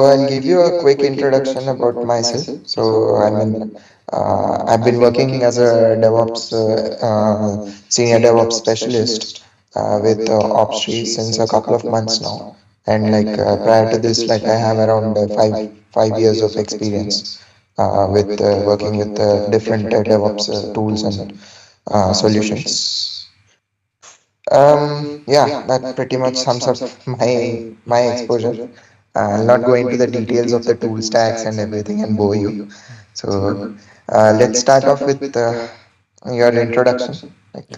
I'll give you a quick introduction about myself. I've been working as a senior DevOps specialist with Opstree since a couple of months now. And prior to this, I have around five years of experience with working with different DevOps tools and solutions. Yeah, that pretty much sums up my exposure. I'll not go into the details of the tool stacks and everything and bore you. So let's start off with your introduction. Like,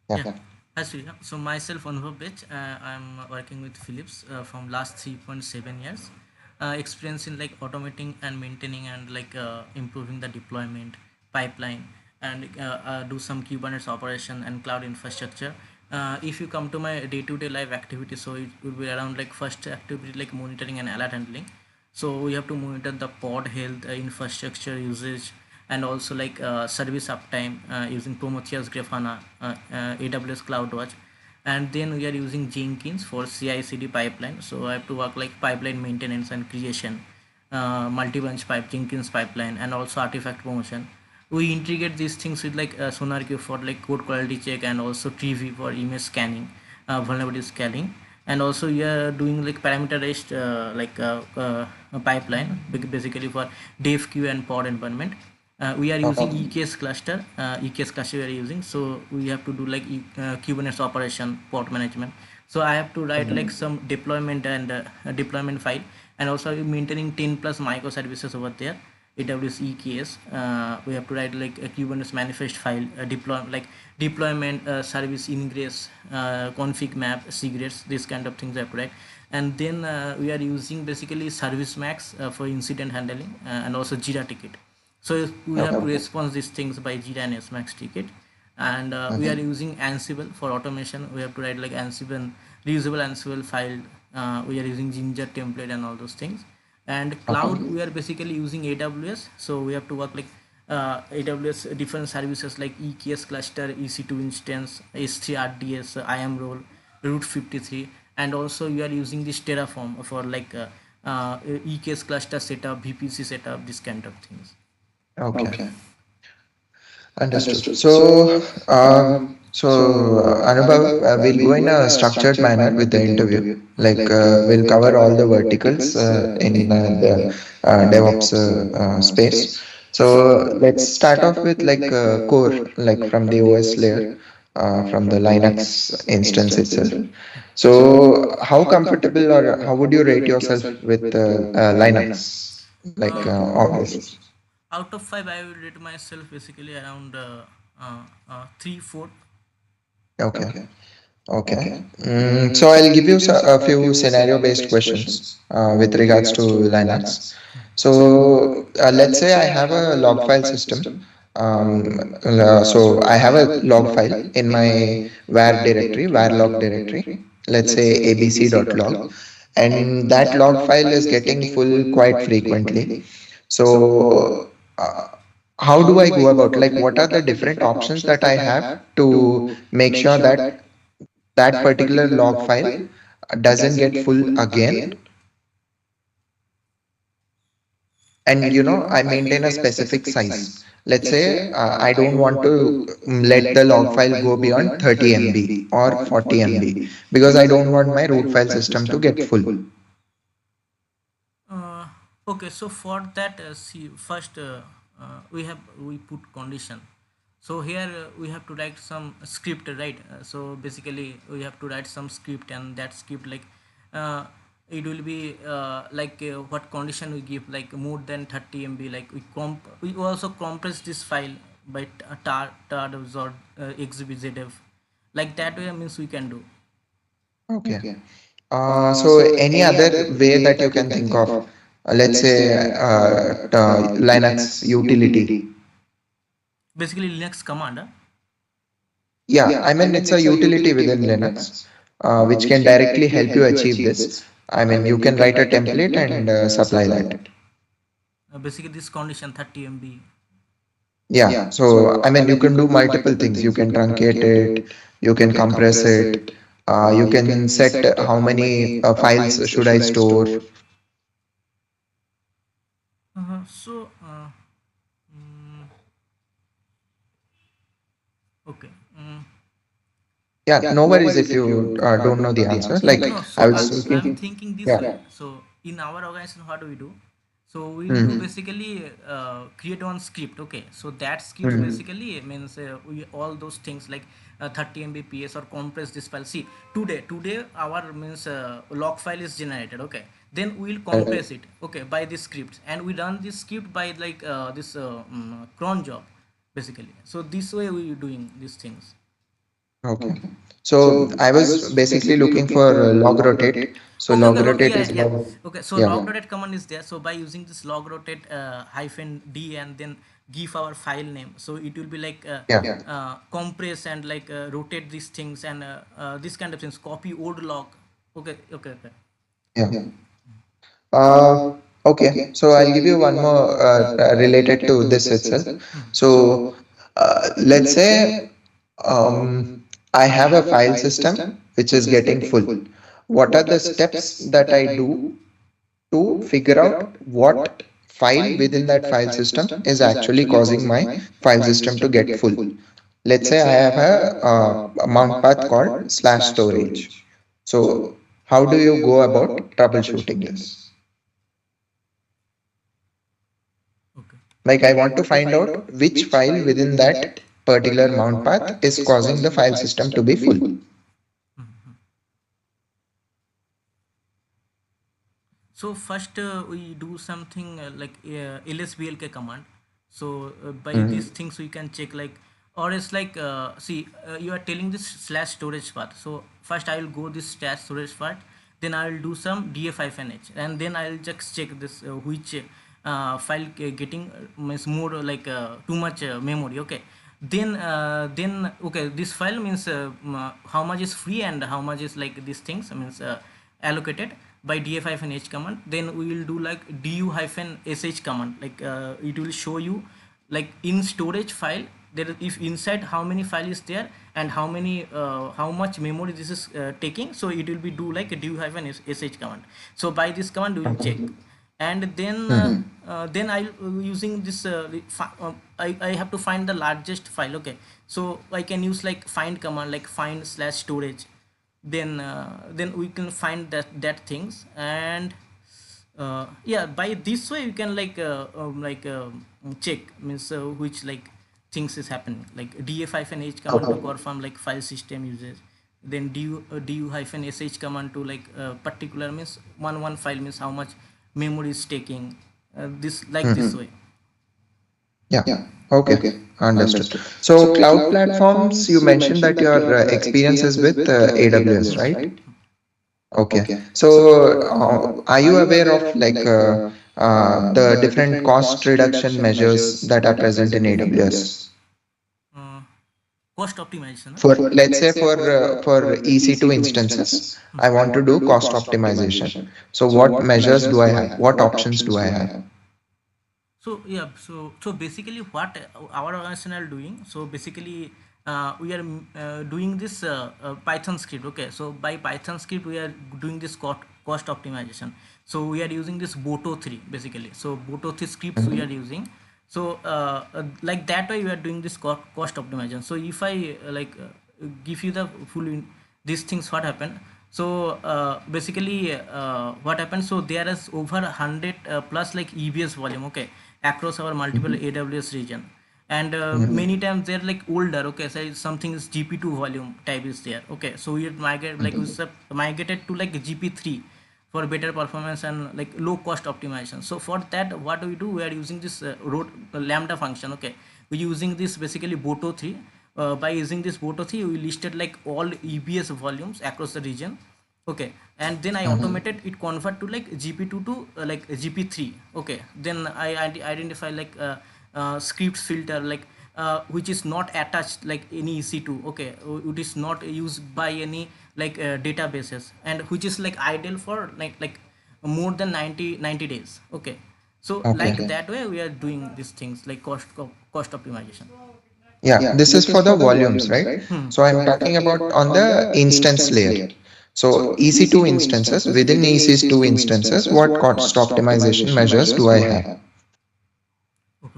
Yeah, yeah. yeah. Hi, Surya. So myself, Anubhav Bech, I'm working with Philips from last 3.7 years. Experience in like automating and maintaining and improving the deployment pipeline and do some Kubernetes operation and cloud infrastructure. If you come to my day-to-day life activity, so it would be around like first activity like monitoring and alert handling. So we have to monitor the pod health, infrastructure usage, and also service uptime using Prometheus, Grafana, AWS CloudWatch, and then we are using Jenkins for CI/CD pipeline. So I have to work like pipeline maintenance and creation, multi-branch Jenkins pipeline, and also artifact promotion. We integrate these things with SonarQube for like code quality check and also Trivy for image scanning, vulnerability scanning, and also we are doing like parameterized pipeline basically for dev queue and pod environment. We are using Okay. EKS cluster we are using, so we have to do Kubernetes operation pod management. So I have to write like some deployment and deployment file, and also I'm maintaining 10 plus microservices over there. AWS EKS, we have to write like a Kubernetes manifest file, deployment service ingress, config map, secrets, this kind of things I have to write. And then we are using basically Service Max for incident handling and also Jira ticket. So we have to Okay. respond these things by Jira and SMAX ticket. And we are Mhm. using Ansible for automation. We have to write like Ansible, reusable Ansible file. We are using Ginger template and all those things. And cloud, Okay. we are basically using AWS. So we have to work like AWS different services like EKS cluster, EC2 instance, S3 RDS, IAM role, Route 53, and also we are using this Terraform for EKS cluster setup, VPC setup, this kind of things. Okay. Understood. Anubhav, we'll go in a structured manner with the interview. We'll cover all the verticals in the DevOps space. So, let's start off with core, like from the OS layer, from the Linux instance itself. So, how comfortable or how would you rate yourself with Linux? Obviously. Out of five, I will rate myself basically around 3 4. Okay. Okay. So I'll give you a few scenario-based questions with regards to Linux. So let's say I have a log file system. So I have a log file in my var log directory. Let's say abc.log, and that log file is getting full quite frequently. So uh, how do I go about? Like, what are the different options that I have to make sure that that particular log file doesn't get full again, and I maintain a specific size. Let's say I don't want to let the log file go beyond 30 MB or 40 MB because I don't want my root file system to get full. Uh, okay, so for that, see first we put condition. So here we have to write some script, right? So basically we have to write some script, and that script uh, it will be what condition we give, like more than 30 MB. Like we also compress this file by tar or xbzdf. Like that way means we can do. Okay. So any other way that you can think of, let's say Linux utility. Basically Linux command. Yeah, I mean, it's a utility within Linux, which can directly help you achieve this. I mean, you can write a template and supply that. Basically this condition 30 MB. Yeah, so I mean, you can do multiple things. You can truncate it, you can compress it, you can set how many files should I store. So, mm, okay. Yeah, no worries if you don't know the answer. No, Like no. I So was I'm looking. thinking this Yeah. way. So in our organization, what do we do? So we'll do Mm-hmm. basically create one script. Okay. So that script Mm-hmm. basically means we all those things like 30 Mbps or compress this file. See, today our means log file is generated. Okay. Then we'll Right. compress it. Okay, by this script, and we run this script by like this cron job, basically. So this way we doing these things. Okay. So I was basically looking for log rotate. So Okay, log okay, okay, rotate yeah, is yeah. about, Okay, so yeah, log rotate command is there. So by using this log rotate hyphen d and then give our file name, so it will be like yeah, compress and like rotate these things and this kind of things. Copy old log. Okay, okay, okay. yeah. Uh, okay. So I'll give you one more related to this itself. So let's say um, I have a file system which is getting full. What are the steps that I do to figure out what file within that file system is actually causing my file system to get full? Let's say I have a mount path called slash storage. So how do you go about troubleshooting this? Okay. Like I want to find out which file within that particular mount path is causing the file system to be full. So first we do something like lsblk command. So by Mhm. these things we can check like, or it's like see you are telling this slash storage path. So first I will go this slash storage path, then I will do some df-h, and then I will just check this which file getting means more like too much memory. Okay, then okay, this file means how much is free and how much is like these things means allocated by df-h command. Then we will do like du-sh command, like it will show you like in storage file there, if inside how many file is there and how many how much memory this is taking. So it will be do like a du-sh command. So by this command we will check, and Mhm. then I using this I have to find the largest file. Okay, so I can use like find command, like find slash storage. Then we can find that things, and yeah, by this way you can like check means which like things is happening, like df-h command to Okay. perform like file system usage, then du-sh command to like particular means one file means how much memory is taking, this like this Mhm. way. Yeah. Okay. Understood. So cloud platforms, you mentioned that your experience is with AWS, right? Okay. So are you aware of like the different cost reduction measures that are present in AWS? uh, Cost optimization, For huh? let's say for EC2 instances, I want to do cost optimization. So what measures do I have? What options do I have? So yeah, so basically what our organization are doing. So basically we are doing this Python script. Okay, so by Python script we are doing this cost optimization. So we are using this Boto 3 basically. So Boto 3 scripts we are using. So like that way we are doing this cost optimization. So if I give you the full these things what happened. So basically what happened, so there is over 100 plus like EBS volume, okay, across our multiple Mhm. AWS region. And Mhm. many times they're like older. Okay, so something is GP2 volume type is there. Okay, so we migrate like migrated to like GP3 for better performance and like low cost optimization. So for that what do we do, we are using this lambda function. Okay, we're using this basically Boto 3. By using this Boto 3 we listed like all EBS volumes across the region. Okay, and then I Mhm. automated it convert to like GP2 to like GP3. Okay, then I identify like scripts filter like which is not attached like any EC2. Okay, it is not used by any like databases, and which is like ideal for like more than 90 days. Okay, so Okay. like that way we are doing these things like cost optimization. Yeah, this is for the volumes, right? Hmm. So I'm talking about on the instance layer. So EC2 instances, within EC2 instances, what cost optimization measures do I have?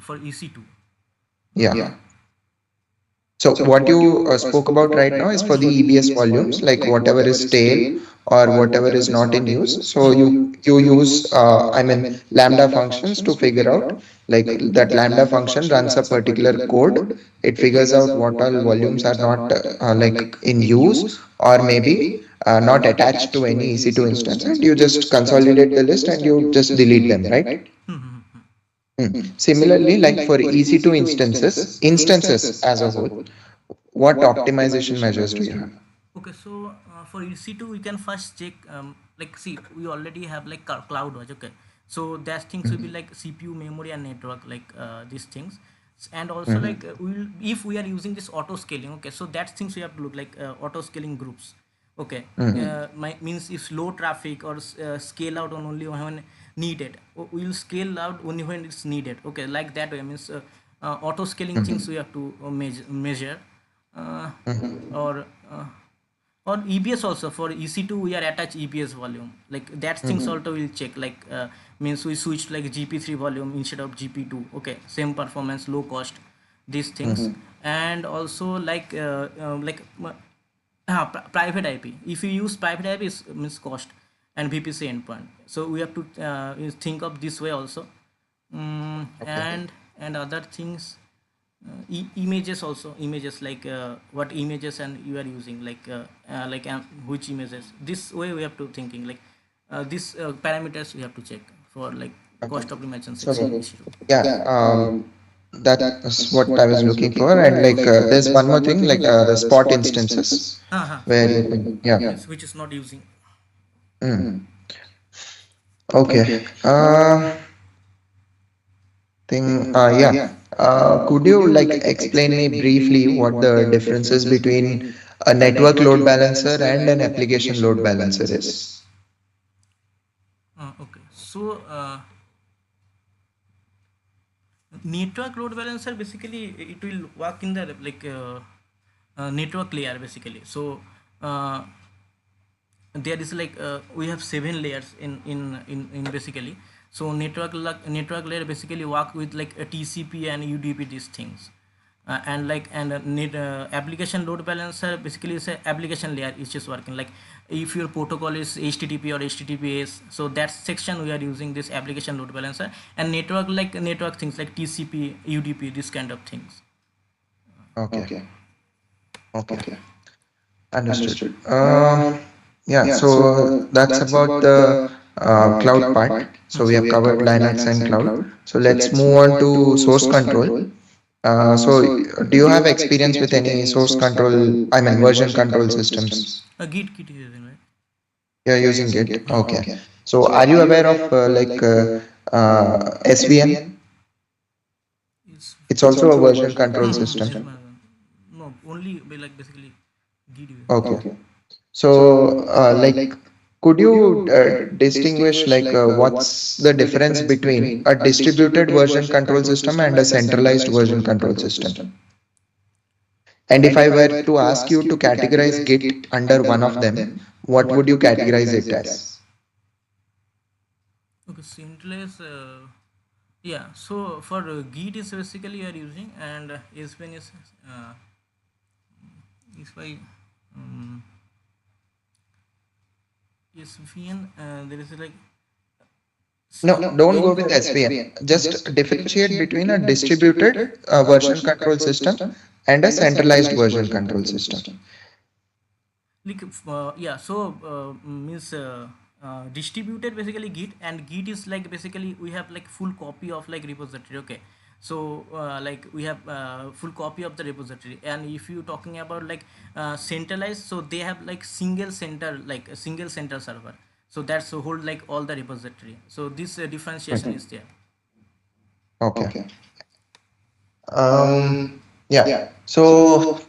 for EC2. Yeah. So what you spoke about right now is for the EBS volumes, like whatever is stale or whatever is not in use. So you use I mean lambda functions to figure out, like that lambda function runs a particular code. It figures out what all volumes are not like in use, or maybe not attached to any EC2 instance, and you just consolidate the list and you just delete them, right? Similarly, like for EC2 instances as a whole, what optimization measures do you have? Okay, so for EC2, we can first check. Like, see, we already have like CloudWatch. Okay, so that things will be like CPU, memory, and network, like these things. And also like we'll, if we are using this auto scaling. Okay, so that things we have to look like auto scaling groups. Okay, my means if low traffic or scale out on only when needed, we'll scale out only when it's needed. Okay, like that way means auto scaling things we have to measure. Uh, or EBS also. For EC2 we are attach EBS volume, like that things also will check, like means we switched like GP3 volume instead of GP2. Okay, same performance, low cost, these things. And also private IP, if you use private IP is means cost, and VPC endpoint, so we have to think of this way also. Okay. And other things, images also, images like what images and you are using, like which images, this way we have to thinking, like these parameters we have to check for like Okay. cost optimization So issue. yeah, that's what I was looking for. And like there's one more thing, like the spot instances where you can, yeah. Means which is not using. Mm. Okay. Uh, yeah. Could you like explain me briefly what the differences between a network load balancer and an application load balancer is? Okay, so network load balancer basically it will work in the like network layer basically. So uh, there is like we have 7 layers in basically. So network layer basically work with like a TCP and UDP, these things. And like and application load balancer basically is a application layer, it's just working like if your protocol is HTTP or HTTPS, so that section we are using this application load balancer. And network, like network things like TCP, UDP, this kind of things. Okay. Okay. Understood. Yeah, so that's about the cloud part. So we have covered Linux and cloud. So let's move on to source control. So do you have experience with any source control, I mean version control systems? Git is using, right? You're using Git. Okay. So are you aware of SVN? It's It's also a version control just system. my no, only like basically Git using. Okay. So, like, could you distinguish like what's the difference between a distributed version control system and a centralized version control system? And if I were to ask you to categorize Git under one of them, what would you categorize it as? Okay, centralized. Yeah, so for Git is basically you are using, and SVN is by um, SVN. There is like No, don't go with SVN. Just differentiate between a distributed version control system and a centralized version control system. like yeah, so means distributed basically Git, and Git is like basically we have like full copy of like repository. Okay, so like we have full copy of the repository. And if you talking about like centralized, so they have like single center, like a single center server, so that's hold like all the repository. So this differentiation is there. Okay. Um, yeah. So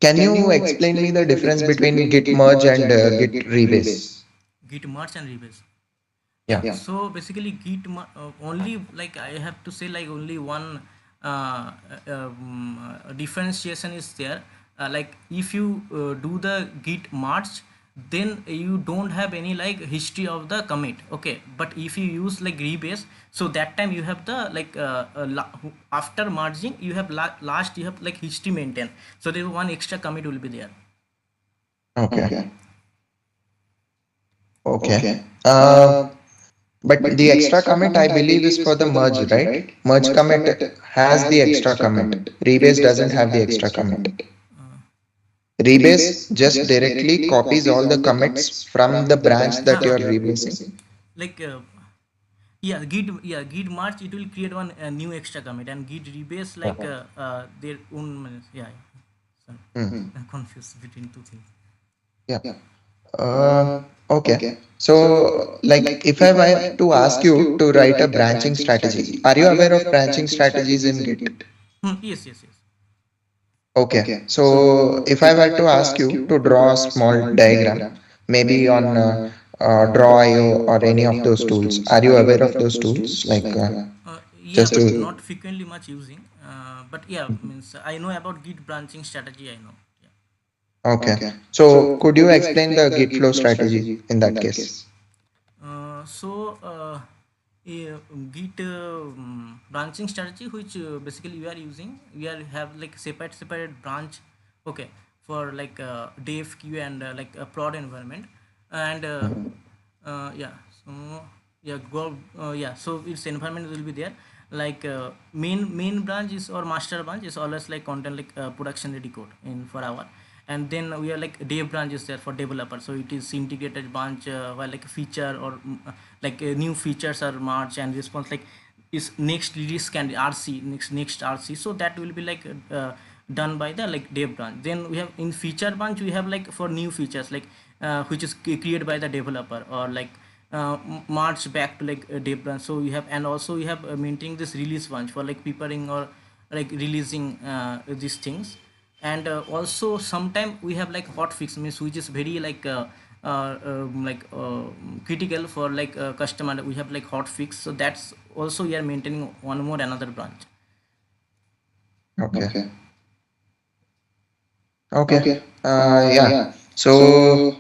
can you explain me the difference between Git merge and Git rebase? Git merge and rebase. Yeah, Yeah. so basically only like I have to say like only one differentiation is there. Like if you do the Git merge, then you don't have any like history of the commit. Okay, but if you use like rebase, so that time you have the like after merging you have last you have like history maintained, so there one extra commit will be there. Okay. Okay. Okay. But But the the extra extra commit, I commit I believe, is believe is for the for the merge, merge, right? right? Merge Merge commit commit has has the the extra extra commit. commit. Rebase Rebase doesn't doesn't have the have the extra extra commit. commit. Rebase Rebase just just directly directly copies all copies the all the commits commits from the from the branch branch that you that are you are rebasing. rebasing. Like yeah, git, yeah, git merge it will create one new extra commit, and git rebase like Okay. their own, yeah. Sorry, Hmm. I'm confused between two things. Yeah. Yeah. Uh, Uh, okay. okay. So, So, like, like, if I if I were were to to ask ask you you to to write a write a branching branching strategy, strategy, are you are you aware of aware of branching branching strategies in strategies in Git? Git? Yes, yes, yes. Okay. Okay. So, So, if I if I were were to to ask ask you you to to draw a draw a small small diagram, diagram, maybe maybe on on Draw.io Draw.io or or any of any of those those tools, tools, are you are you aware aware of of those those tools? tools? Like, Like, yeah, just but to. not frequently much using. But yeah, means I know about Git branching strategy. I know. Yeah. Okay. Okay. So, So, could you could you explain explain the the Git Git flow flow strategy strategy in in that that case? case? Yeah, Git branching strategy, which basically we are using, we are have like separate branch. Okay, for like dev queue and like a prod environment, and yeah, so yeah, go yeah, so its environment will be there. Like main branch is or master branch is always like content like production ready code in for our, and then we are like dev branch is there for developer, so it is integrated branch where like a feature or like new features are merged and response like is next release can be rc next rc, so that will be like done by the like dev branch. Then we have in feature branch we have like for new features like which is created by the developer or like march back to like a dev branch. So we have, and also we have maintaining this release branch for like preparing or like releasing these things. And also sometime we have like hot fix means which is very like critical for like customer, we have like hot fix, so that's also we are maintaining one more another branch. Okay. Okay. Okay. Okay. Yeah. Yeah. So, So,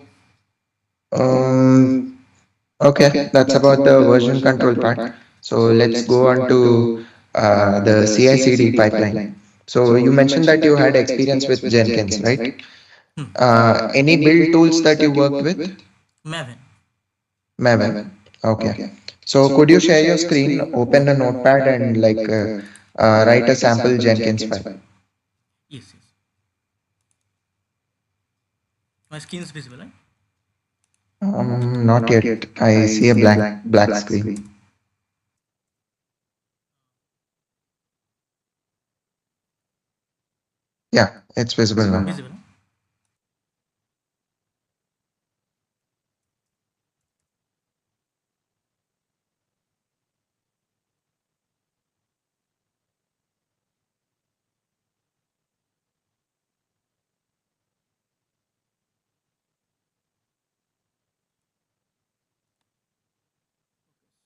um, um, okay, okay, that's that's about about the the version version control control part. part. So So let's let's go go on on to to the the CI/CD CI/CD pipeline. pipeline. So you So you mentioned mentioned that you that you had had experience experience with with Jenkins, Jenkins, right? right? Hmm. Any Any build build tools tools that you that you worked worked with? with? Maven. Maven. Maven. Okay. Okay. So So could you could you share your share your screen, screen, open a open a notepad, notepad, and and like like write a write a sample sample Jenkins Jenkins file? file? Yes, yes. My screen is visible, right? Not Not yet. yet. I I see a see a black black screen. screen. Yeah, it's visible Visible now. now. Visible.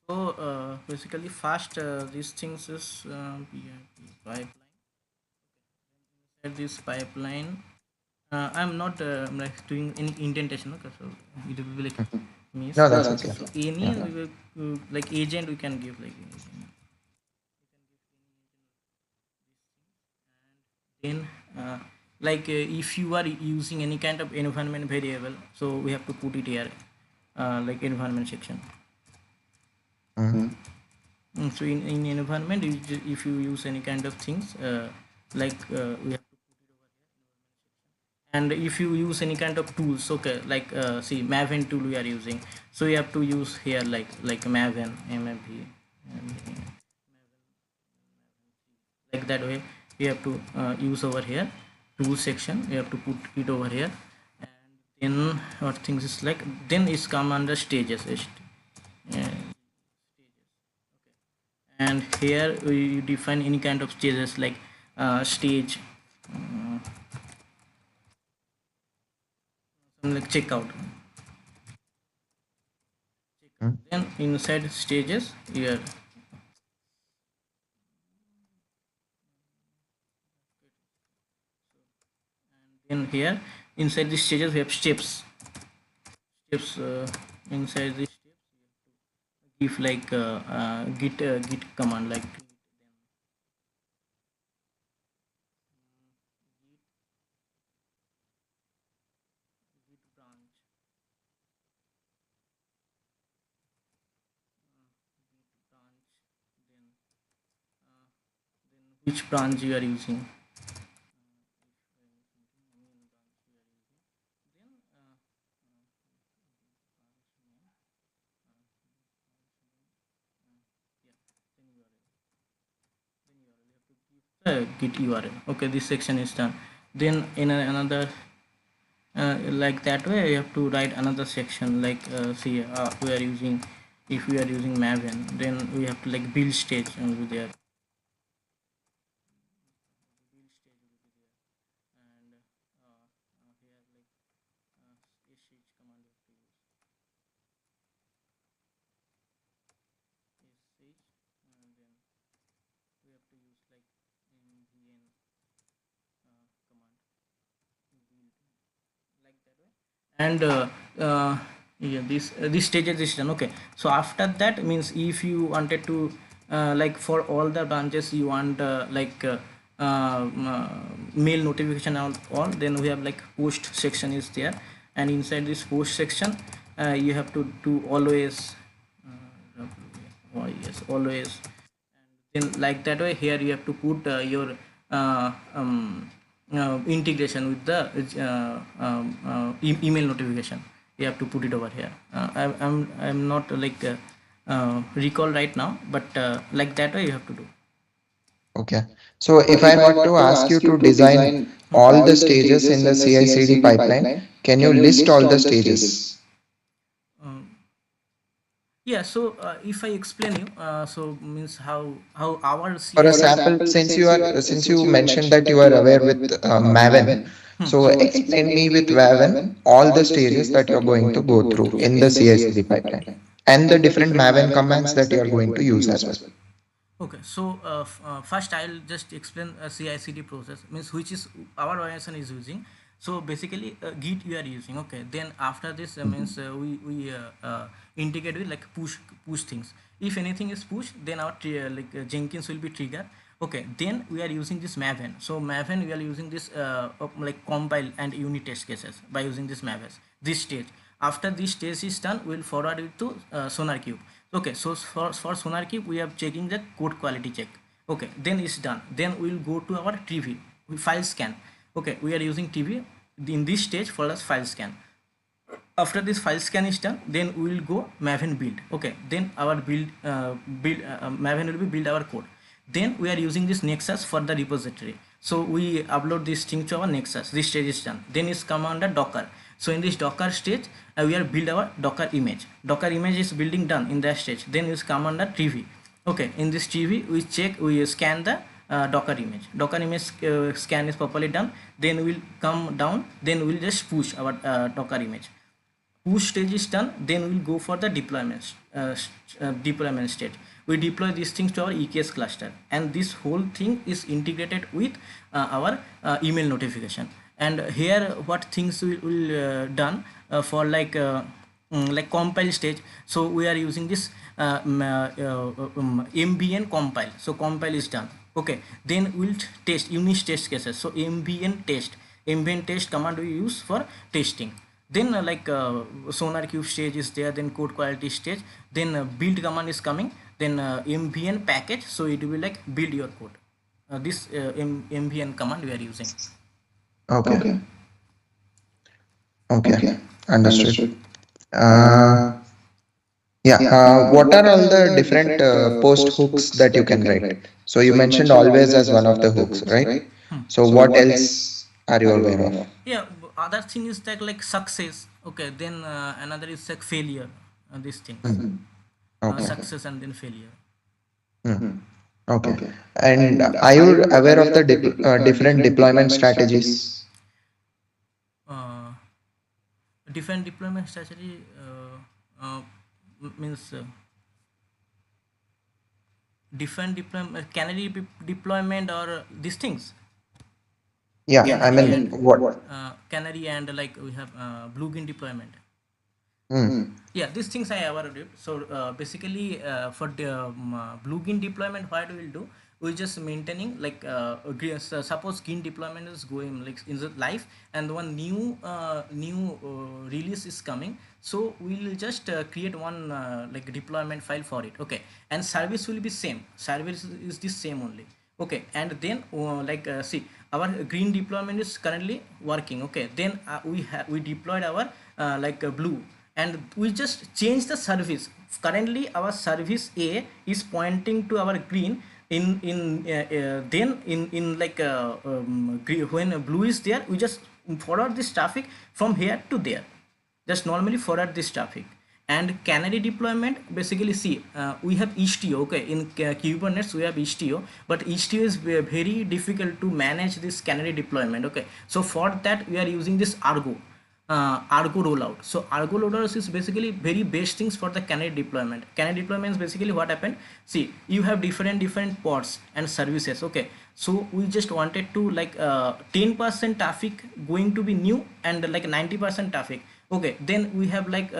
So basically, fast these things is PIP pipeline. At this pipeline, I'm not like doing any indentation. Okay, so it will be like miss. No, No, that's that's okay. okay. So any Yeah. we will, like agent we can give like then like if you are using any kind of environment variable, so we have to put it here like environment section. Mhm. Mm. So in environment, if you use any kind of things like we have, and if you use any kind of tools, okay, like see maven tool we are using, so you have to use here like maven mmp, and like that way we have to use over here tool section, we have to put it over here. And then what things is like, then it's come under stages uh, and here we define any kind of stages like stage uh, something like checkout. Mhm. Then inside stages here, then here inside the stages we have steps. steps inside the steps give like git command like git branch git branch then uh, then which branch you are using then yeah then you have to give git url. Okay, this section is done. Then in another like that way you have to write another section like see we are using, if we are using maven, then we have to like build stage over there. Build stage will be there. And here like sh command you have to use sh, and then we have to use like mvn command build like that way. And yeah, this stages is done. Okay, so after that means if you wanted to like for all the branches you want mail notification all, then we have like post section is there, and inside this post section you have to do always yes always. And then like that way here you have to put your integration with the email notification. You have to put it over here. I'm not like recall right now, but like that way you have to do. Okay. So if I were to ask you to design all the stages in the CI/CD pipeline, can you list all the stages? um, yeah, so if I explain you, so means how our For a CI/CD. sample, since you mentioned that you are aware with Maven, so explain me with Maven all the stages that you're going to go through in the CI/CD pipeline and the different Maven commands that you're going to use as well. Okay, so first I'll just explain a CI/CD process means which is our organization is using. So basically, Git you are using. Okay, then after this means we integrate with like push things. If anything is pushed, then our Jenkins will be triggered. Okay, then we are using this Maven. So Maven we are using this like compile and unit test cases by using this Maven. This stage. After this stage is done, we'll forward it to SonarQube. Okay, so for SonarQube we are checking the code quality check. Okay, then it's done. Then we'll go to our TV file scan. Okay, we are using TV in this stage for us file scan. After this file scan is done, then we will go maven build. Okay, then our maven will be build our code. Then we are using this nexus for the repository, so we upload this thing to our nexus. This stage is done. Then is come under docker. So in this docker stage we are build our docker image is building done in that stage. Then is come under tv. Okay, in this tv we scan the docker image scan is properly done. Then we'll come down, then we'll just push our docker image. Push stage is done, then we'll go for the deployment stage. We deploy these things to our EKS cluster, and this whole thing is integrated with our email notification. And here what things will done for like compile stage. So we are using this mbn compile. So compile is done. Okay, then we'll test unit test cases. So mbn test command we use for testing. Then SonarQube stage is there, then code quality stage, then build command is coming, then mvn package, so it will be like build your code. This mvn command we are using. Okay. Okay. Okay. Okay. Understood. Understood. Uh, Uh, yeah. yeah. What What are are all all the the different different post post hooks hooks that you that you can can write? write? So you So you mentioned mentioned always always as as one one of the of the hooks, hooks, right? right? So So what what else else are you are you aware aware of? of? Yeah, other thing is like success. Okay, then another is like failure. These things. Hmm. Okay. Okay. Success and then failure. Hmm. Hmm. Okay. Okay. And And are are you you aware of aware the of the different different deployment deployment strategies? strategies? Uh, Different deployment strategy means different deployment, canary deployment or these things. Yeah, Yeah, I canary mean, and what? canary and like we have blue green deployment. Hmm. Yeah, these things I ever did. So basically for the blue gin deployment, what we will do, we just maintaining like suppose gin deployment is going like in the live, and one new release is coming, so we will just create one like deployment file for it. Okay, and service will be same, service is the same only. Okay, and then see, our green deployment is currently working. Okay, then we deployed our blue, and we just change the service. Currently our service A is pointing to our green. When blue is there, we just forward this traffic from here to there, just normally forward this traffic. And canary deployment, basically see, we have HTO. Okay, in Kubernetes we have HTO, but HTO is very difficult to manage this canary deployment. Okay, so for that we are using this Argo rollout. So Argo loaders is basically very best things for the canary deployment. Canary deployment is basically what happened. See, you have different pods and services. Okay, so we just wanted to 10% traffic going to be new, and like 90% traffic. Okay, then we have like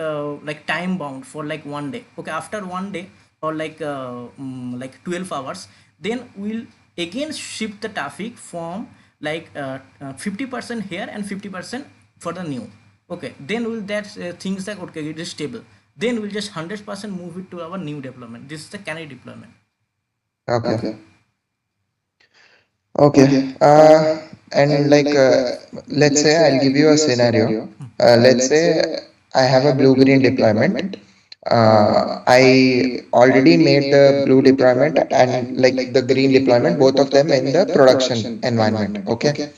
time bound for like 1 day. Okay, after 1 day, or 12 hours, then we'll again shift the traffic from 50% here and 50% for the new. Okay, then we'll that things like, okay, it is stable, then we'll just 100% move it to our new deployment. This is the canary deployment. Okay. Okay. Okay. Okay. And And like, let's let's say say I'll I'll give give you a you a scenario. scenario. Let's Let's say say I I have a have a blue blue green green deployment. deployment. I I already already made made the the blue blue deployment deployment and and like like the the green green deployment, deployment, both of both of them them in the in the production production environment. environment. Okay. Okay.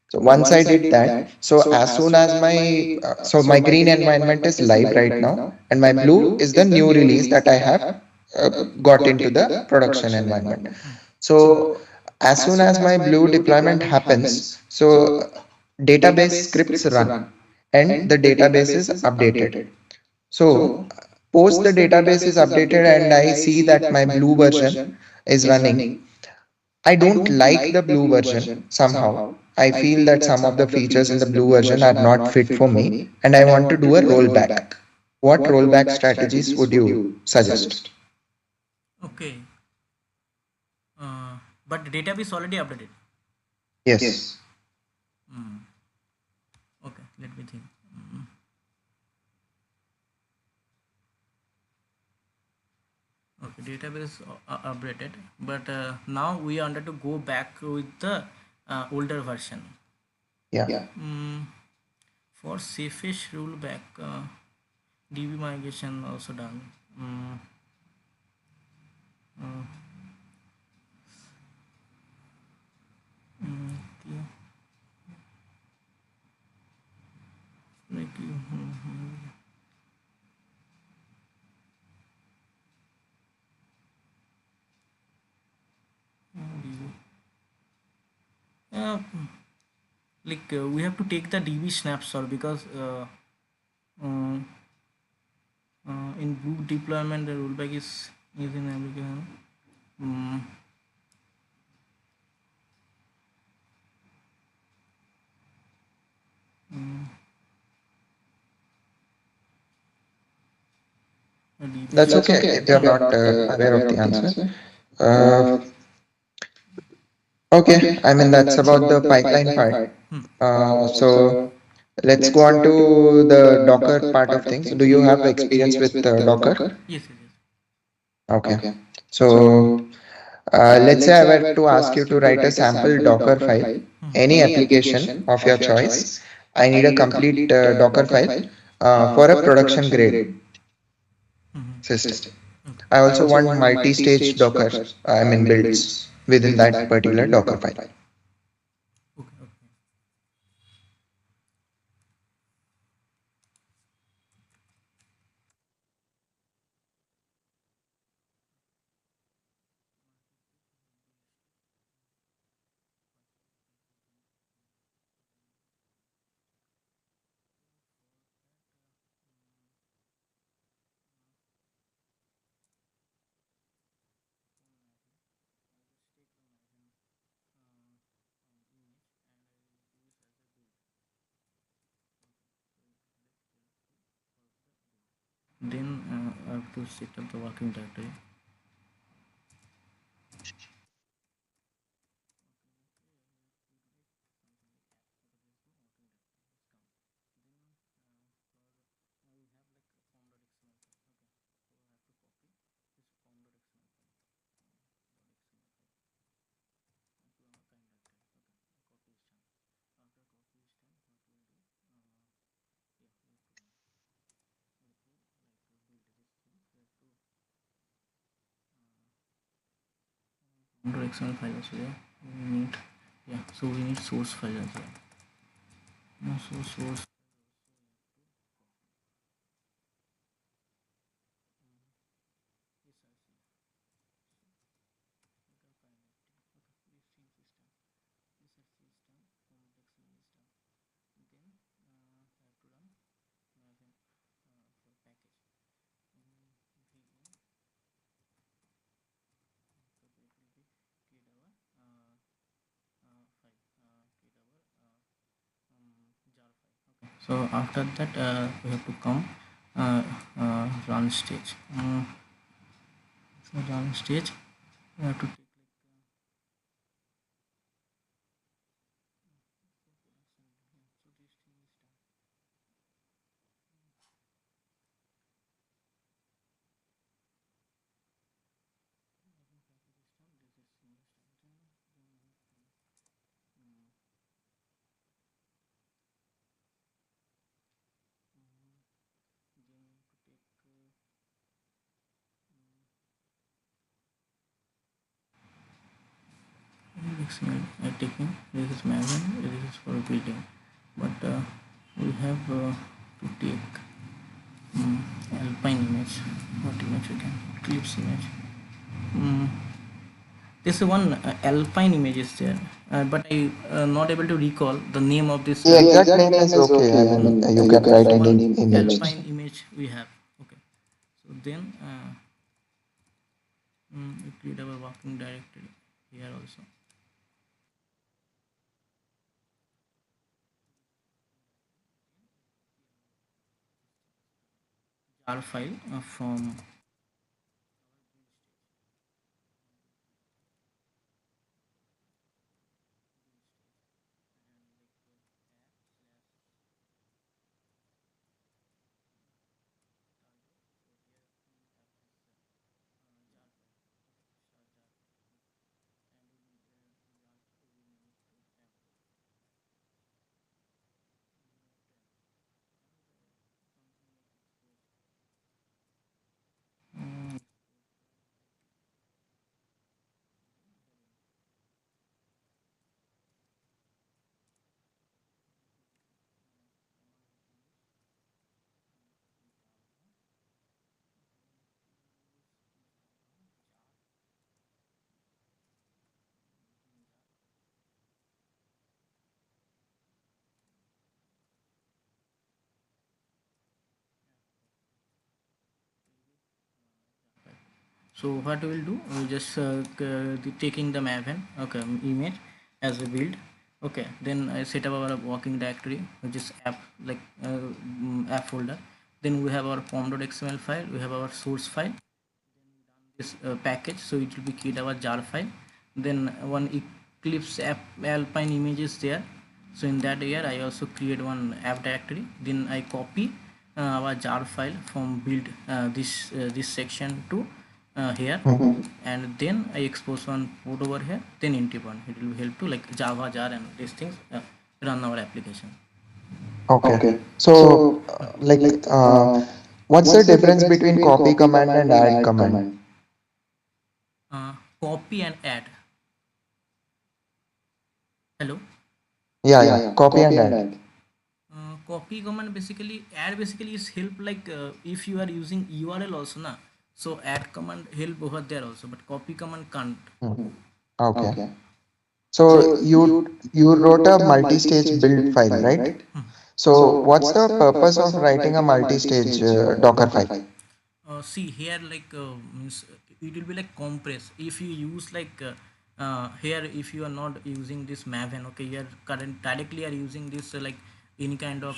So So once I once I did did that, that, so so as as soon soon as as my my so my so my green green environment is environment is live live right right now, now, and my and my blue blue is the is the new new release release that I that I have have got got into into the the production production environment. environment. So So as as soon soon as as my my blue blue deployment deployment happens, happens, so so database database scripts scripts run run and the and the database is database is updated. updated. So So post the post the database is database is updated updated and and I I see see that my that my blue blue version version is is running. running. I I don't don't like the like the blue blue version version somehow. somehow. I I feel feel that that some of some the of the features in features the in the blue blue version are version are not not fit fit for for me me, and I and I want to want to do a do a rollback. rollback. What What rollback rollback strategies strategies would would you you suggest? suggest? Okay, but the database already updated. Yes. Yes. Mm. Okay, let me think. Mm. Okay, database updated, but now we are under to go back with the older version. Yeah. Yeah. For safest rollback, DB migration also done. Mm, mm, okay. Like you. DB. We have to take the DB snapshot because um, in boot deployment the rollback is using application. Mm, mm, a DB. That's That's okay okay if if you're you're not not aware of aware the of the answer. answer. Uh, Uh, okay, okay, I I mean, mean that's that's about the about the pipeline pipeline part. part. So So let's go let's on go on to to the the Docker Docker part of part of things. things. Do Do you you have have experience experience with with Docker? Docker? Yes, yes, yes. Okay. Okay. So So let's say let's I say I were were to to ask you ask to you to write a write a sample sample Docker Docker file, file, any any application application of your of your choice. choice. I need I a need a complete complete Docker Docker file file for a for a production production grade grade system. system. Okay. I I also also want want multi-stage multi-stage Docker, Docker, I mean builds builds within within that that particular particular Docker Docker file. file. Okay, okay. Then I have to set up the working directory. Under XML file as well. We need, yeah, so we need source file as well. So source. So after that, we have to come run stage. So run stage, we have to take XML taking. This is manual. This is for building, but we have to take um, alpine image. What image we can? Eclipse image. Mm, this one alpine image is there, but I not able to recall the name of this. The The exact exact name name is is okay. I okay. I mean, mean, you you can can write write any any image. alpine image we have. Okay, so then we create our working directory here also. Jar file from so what we will do, we just taking the maven, okay, image as a build. Okay, then I set up our working directory, which is app, like app folder. Then we have our pom.xml file, we have our source file, this package, so it will be keyed our jar file. Then one eclipse app alpine image is there, so in that here I also create one app directory. Then I copy our jar file from build this section to here, and then I expose one port over here, then int1. It will help to like java jar and these things run our application. Okay. Okay. So, So, like, like, uh, what's the what's the difference difference between between copy copy command command and and add add command? command? Copy and add. Hello. Yeah, Yeah, yeah. yeah. Copy and Copy and add. add. Copy command basically, add basically is help like if you are using URL also na, so add command help over there also, but copy command can't. Hmm. Okay. Okay. So So you you wrote a wrote a multi-stage multi-stage build build file, file, right? right? So So what's what's the the purpose purpose of of writing a writing a multi-stage multi-stage Docker Docker file? file? See here, like means it will be like compress. If you use like here, if you are not using this maven, okay, you are current directly are using this like any kind of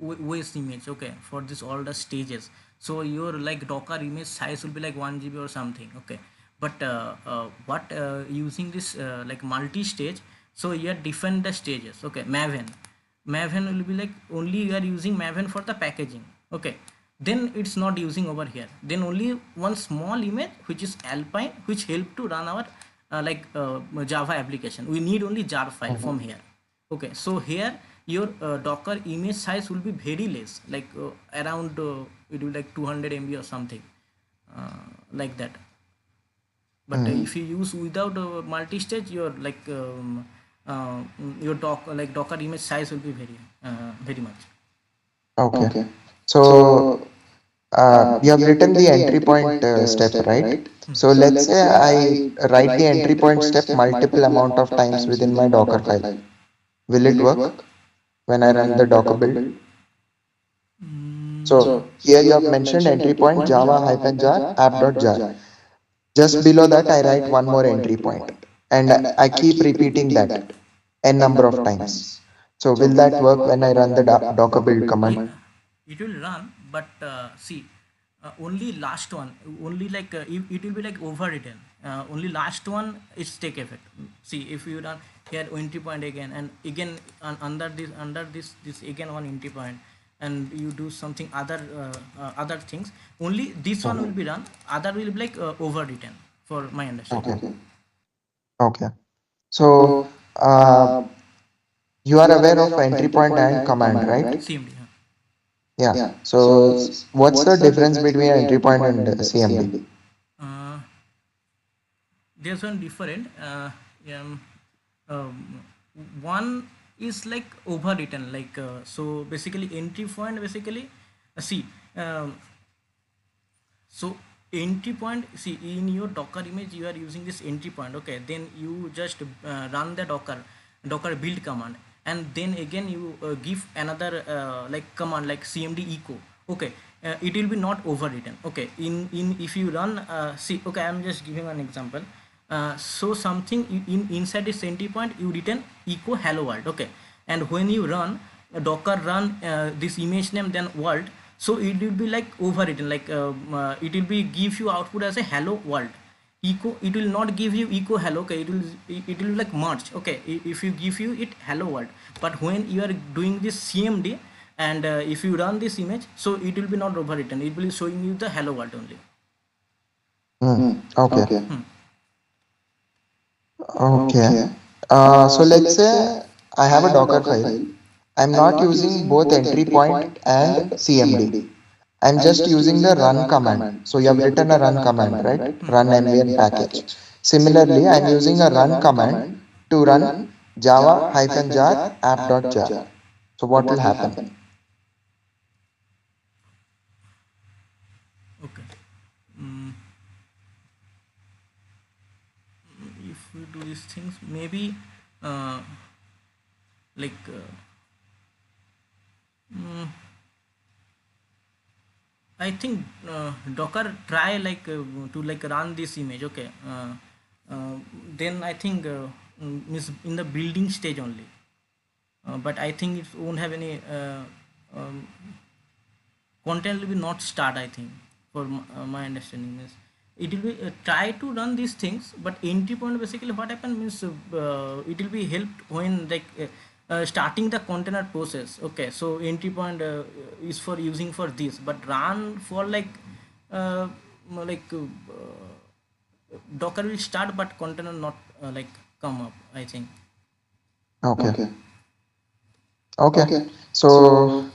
OS image, okay, for this all the stages. So your like Docker image size will be like 1 GB or something, okay. But what using this like multi-stage, so you are different the stages, okay. Maven will be like only you are using Maven for the packaging, okay. Then it's not using over here, then only one small image which is Alpine, which help to run our Java application. We need only jar file from here, okay. So here your Docker image size will be very less, like around it will be like 200 MB or something, like that. But Mm. if you use without multi-stage, your Docker image size will be very much. Okay. So you have written the entry point step, right? So let's say I write the entry point step multiple amount of times within my Docker file. Will it work when I run the Docker build? So here you have mentioned entry point java hyphen jar app.jar. Just below that, I write one more entry point and I keep repeating that n number of times. So will that work when I run the Docker build command? It will run, but see, only last one, only it will be like overwritten. Only last one is take effect. See, if you run here entry point again and again, under this again one entry point, and you do something other things, only this one will Mhm. be run, other will be like overwritten, for my understanding. Okay. Okay. So uh, you are aware of entry point and command, right? CMD. Yeah. So what's the difference between entry point and CMD? Uh, there's one different. Um, um, One is like overwritten, so basically entry point basically, see, um, so entry point, see, in your Docker image you are using this entry point, okay. Then you just run the Docker build command, and then again you give another command like cmd echo, okay. It will be not overwritten, okay. In if you run, see, okay, I'm just giving an example. So something inside this entry point you written echo hello world, okay. And when you run Docker run this image name then world, so it will be like overwritten, it will be give you output as a hello world echo. It will not give you echo hello, okay. It will like merge, okay. If you give you it hello world, but when you are doing this cmd and if you run this image, so it will be not overwritten, it will be showing you the hello world only. Hmm. Okay. Hmm. Okay. So let's say I have a Docker file. I'm not using both entry point and CMD. I'm just using the run command. So you have written a run command, right? Run ambient package. Similarly, I'm using a run command to run java hyphen jar app.jar. So what will happen? Okay. Mm, if we do these things, maybe uh, like mm, I think Docker try to like run this image, okay. Uh, then I think means in the building stage only, but I think it won't have any um, content will be not start, I think, for my understanding is it will be try to run these things, but entry point basically what happen means it will be helped when starting the container process, okay. So entry point is for using for this, but run for uh, like Docker will start but container not come up, I think. Okay. Okay. So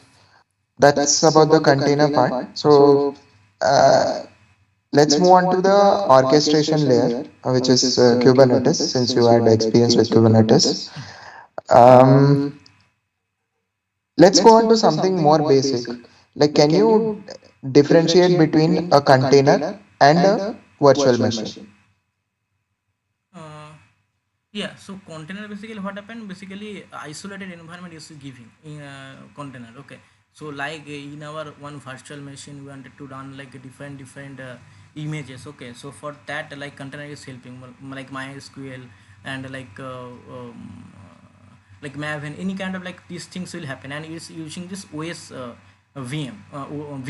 that's about the container part. So uh, let's move on to the orchestration layer, which is Kubernetes, since you had experience with Kubernetes. Um, let's go on to something more basic. Like, can you differentiate between a container and a virtual machine? Uh, Yeah, so container basically what happened, basically isolated environment is giving in container, okay. So in our one virtual machine we wanted to run like a different images, okay. So for that like container is helping like MySQL and like Maven, any kind of like these things will happen, and it's using this OS VM,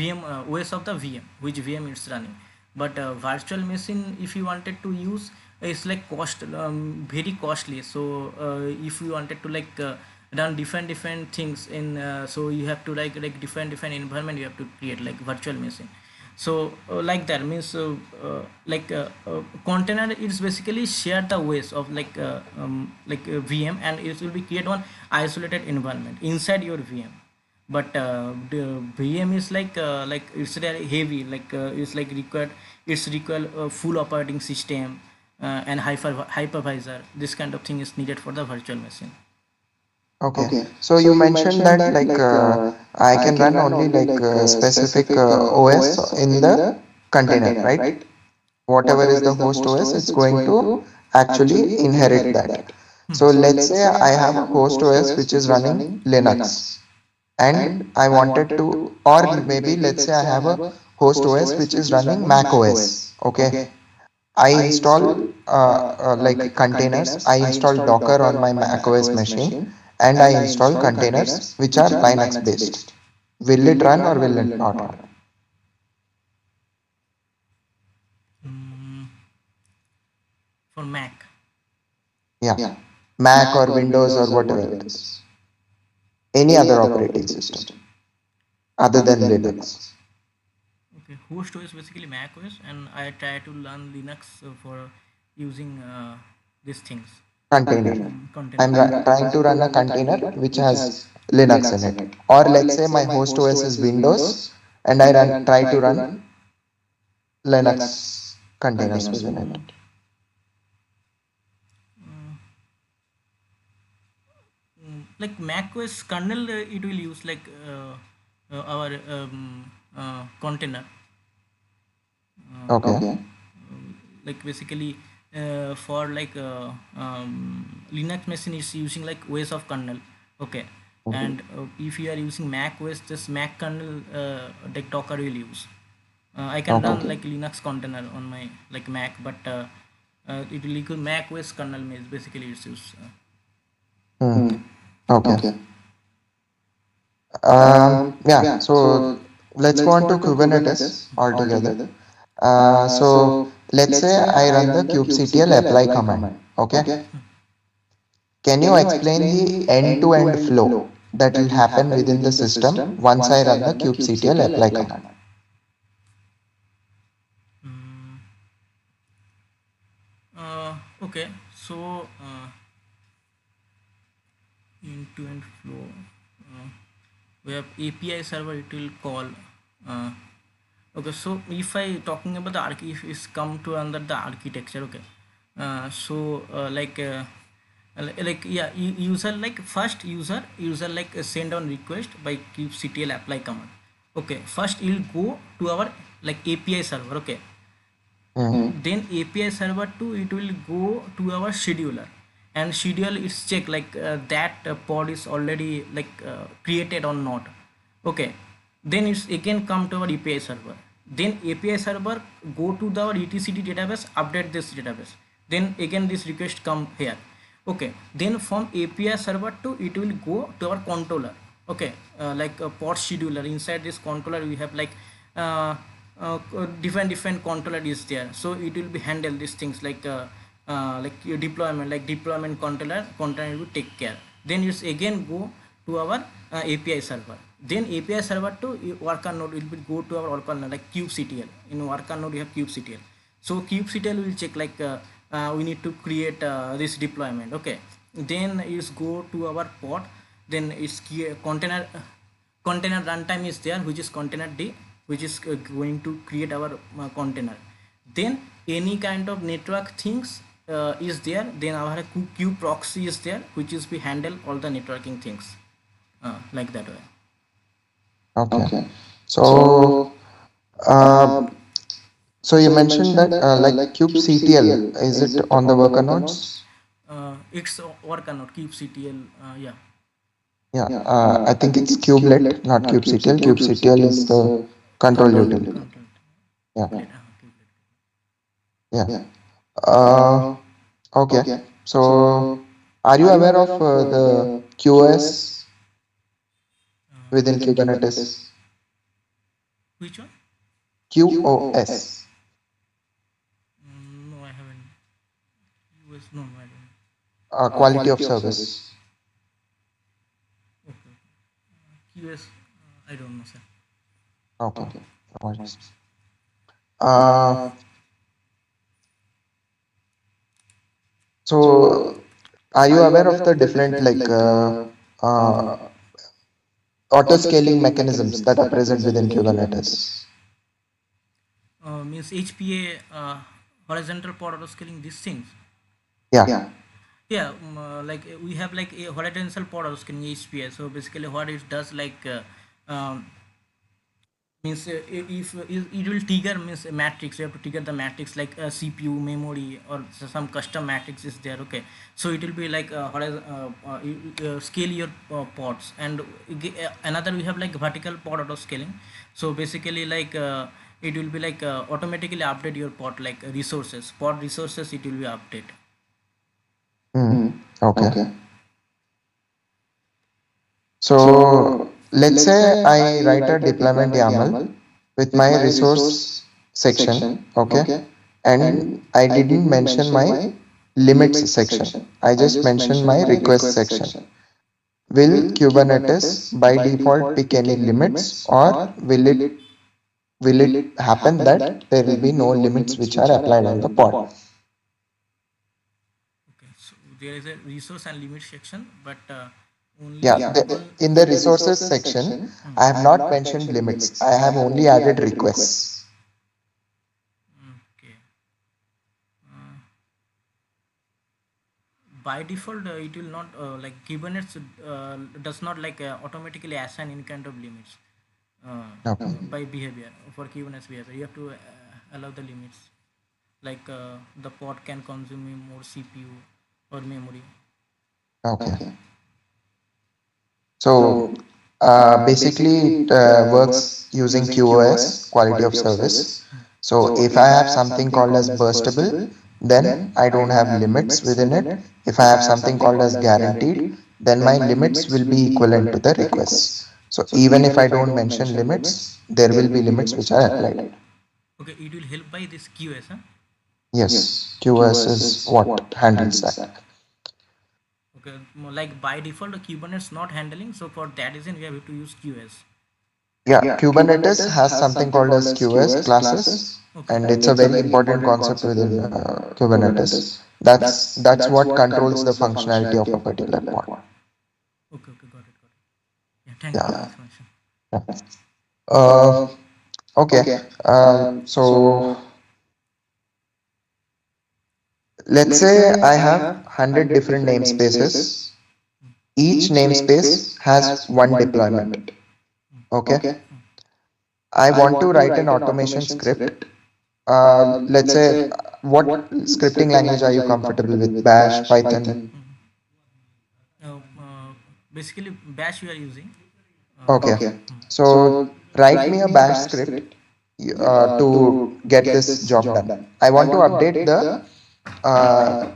VM OS of the VM, which VM it's running. But virtual machine, if you wanted to use, it's like very costly. So if you wanted to like run different things in, so you have to like different environment you have to create like virtual machine. So like that means container is basically share the ways of like VM, and it will be create one isolated environment inside your VM. But the VM is like it's really heavy, it's like required, it's require full operating system and hypervisor. This kind of thing is needed for the virtual machine. Okay. So you mentioned that like I can run only like specific OS in the container, right? Whatever is the host OS, it's going to actually inherit that. So let's say I have a host OS which is running Linux, and I wanted to, or maybe let's say I have a host OS which is running Mac OS. Okay. I install like containers. I install Docker on my macOS machine, and I install containers which are Linux based. Will it run or will it not run? Mm, for Mac. Yeah, Mac or Windows or whatever it is. Any other operating system other than Linux. Okay, host OS basically Mac OS, and I try to learn Linux for using these things. Container. Container. Trying to run a container which has Linux in it. Or let's say my host OS is Windows, and I try to run Linux containers within it. Like Mac OS kernel, it will use like our container. Okay. Like basically for Linux machine is using like OS of kernel. Okay. And if you are using Mac OS, this Mac kernel like Docker will use. I can Okay. run like Linux container on my like Mac, but it will equal Mac OS kernel means basically it's used. Hmm. Okay. Yeah. So let's go on to Kubernetes altogether. So let's say I run the kubectl apply command. Okay. Can you explain the end-to-end flow that will happen within the system once I run the kubectl apply command? Mm, okay, so end-to-end flow. Uh, we have API server. It will call. Uh, okay, so if I talking about the if it's come to under the architecture. Okay, like yeah, user like first user like send on request by kubectl apply command. Okay, first you'll go to our like API server. Okay, Hmm. then API server 2 it will go to our scheduler, and schedule is check like that pod is already like created or not. Okay, then it's again come to our API server, then API server go to the our etcd database, update this database, then again this request come here. Okay, then from API server to it will go to our controller. Okay, like a pod scheduler, inside this controller we have like uh, different controller is there, so it will be handle these things like your deployment, like deployment controller will take care. Then it's again go to our API server, then API server to worker node will be go to our worker node like kubectl. In worker node we have kubectl, so kubectl will check like we need to create this deployment. Okay, then it's go to our pod, then it's container container runtime is there, which is container d, which is going to create our container. Then any kind of network things is there, then our q proxy is there, which is we handle all the networking things like that way. Okay. So, uh, so you mentioned that like kubectl, is it on the worker nodes? It's work cannot kubectl, yeah. Yeah. I think it's kubelet, not kubectl. Kubectl is the control utility. Content. Yeah. Kubelet, Yeah. Uh, okay. So, are you aware of the QoS within Within Kubernetes. Kubernetes. Which one? QoS, QoS. No, I haven't. US, no, no, I don't. quality of Quality of service. service. Okay. QS, I don't know, sir. Okay, Okay. no worries. Uh, Uh, so, so, are you are you aware of aware the of the different different uh, uh, auto auto scaling scaling mechanisms mechanisms that are that are present present within within Kubernetes? Kubernetes? Means HPA, horizontal pod auto scaling, these things. Yeah. Yeah. Yeah, like we have like a horizontal pod auto scaling HPA. So basically, what it does, like means if it will trigger means a matrix, you have to trigger the matrix like a CPU memory or some custom matrix is there. Okay, so it will be like scale your pods, and another we have like vertical pod auto scaling. So basically like it will be like automatically update your pod, like resources, pod resources, it will be update. Hmm. Hmm. Okay. Okay. So So let's let's say say I I write a write a deployment deployment YAML YAML with with my my resource resource section. section. Okay. Okay. And And I I didn't didn't mention mention my my limits limits section. section. I I just just mentioned mentioned my my request request section. section. Will Will Kubernetes Kubernetes by by default default pick pick any any limits, limits, or or will will it it will it will it happen happen that that there will there be will be no no limits limits which are which are applied on applied the on the pod? pod? Okay, so there is a resource and limit section, but Yeah, only the, in the in the resources resources section, section, I have I have not not mentioned mentioned limits. limits. I I have have only only added added requests. requests. Okay. Uh, by default, it will not like Kubernetes does not like automatically assign any kind of limits Okay. by behavior for Kubernetes behavior. You have to allow the limits, like the pod can consume more CPU or memory. Okay. Okay. So So basically, basically, it it works works using using QoS, QoS, quality of quality of service. service. So So if I if I have have something something called as called as burstable, burstable, then then I I don't don't have have limits limits within within it. it. If I If have I have something something called as called as guaranteed, guaranteed, then my then my limits will limits will be be equivalent to equivalent to the the requests. requests. So So even if even I if I don't don't mention mention limits, limits, there will there be will be limits which limits are which are applied. applied. Okay, it will help by this QoS, huh? Yes, Yes, QoS QoS is is what what handles handles that. that. Okay, like by default, the Kubernetes not handling. So for that reason, we have to use QoS. Yeah, Yeah, Kubernetes Kubernetes has has something something called called as as QoS QoS classes, classes, okay, and and it's a it's a very very important important concept concept within within Kubernetes. Kubernetes. That's That's what what controls the controls the functionality of functionality a of a particular particular pod. pod. Okay, okay, got it, got it. Yeah, thank you Yeah. for the information. Yeah. Uh, Uh, okay. okay. So So let's let's say say I I have have 100 100 different different namespaces. namespaces. Each Each namespace namespace has has one one deployment. deployment. Okay. Okay. I I want to want to write an write an automation automation script. script. Let's Let's say, say what what scripting scripting language are language you are you comfortable comfortable with? with? Bash, Bash, Python? Python. Uh, uh, Basically, Bash we are using. Okay. Okay. So So write me write a me a bash bash script script to to get get this this job job done. done. I I want to want to update update the, the, uh, uh,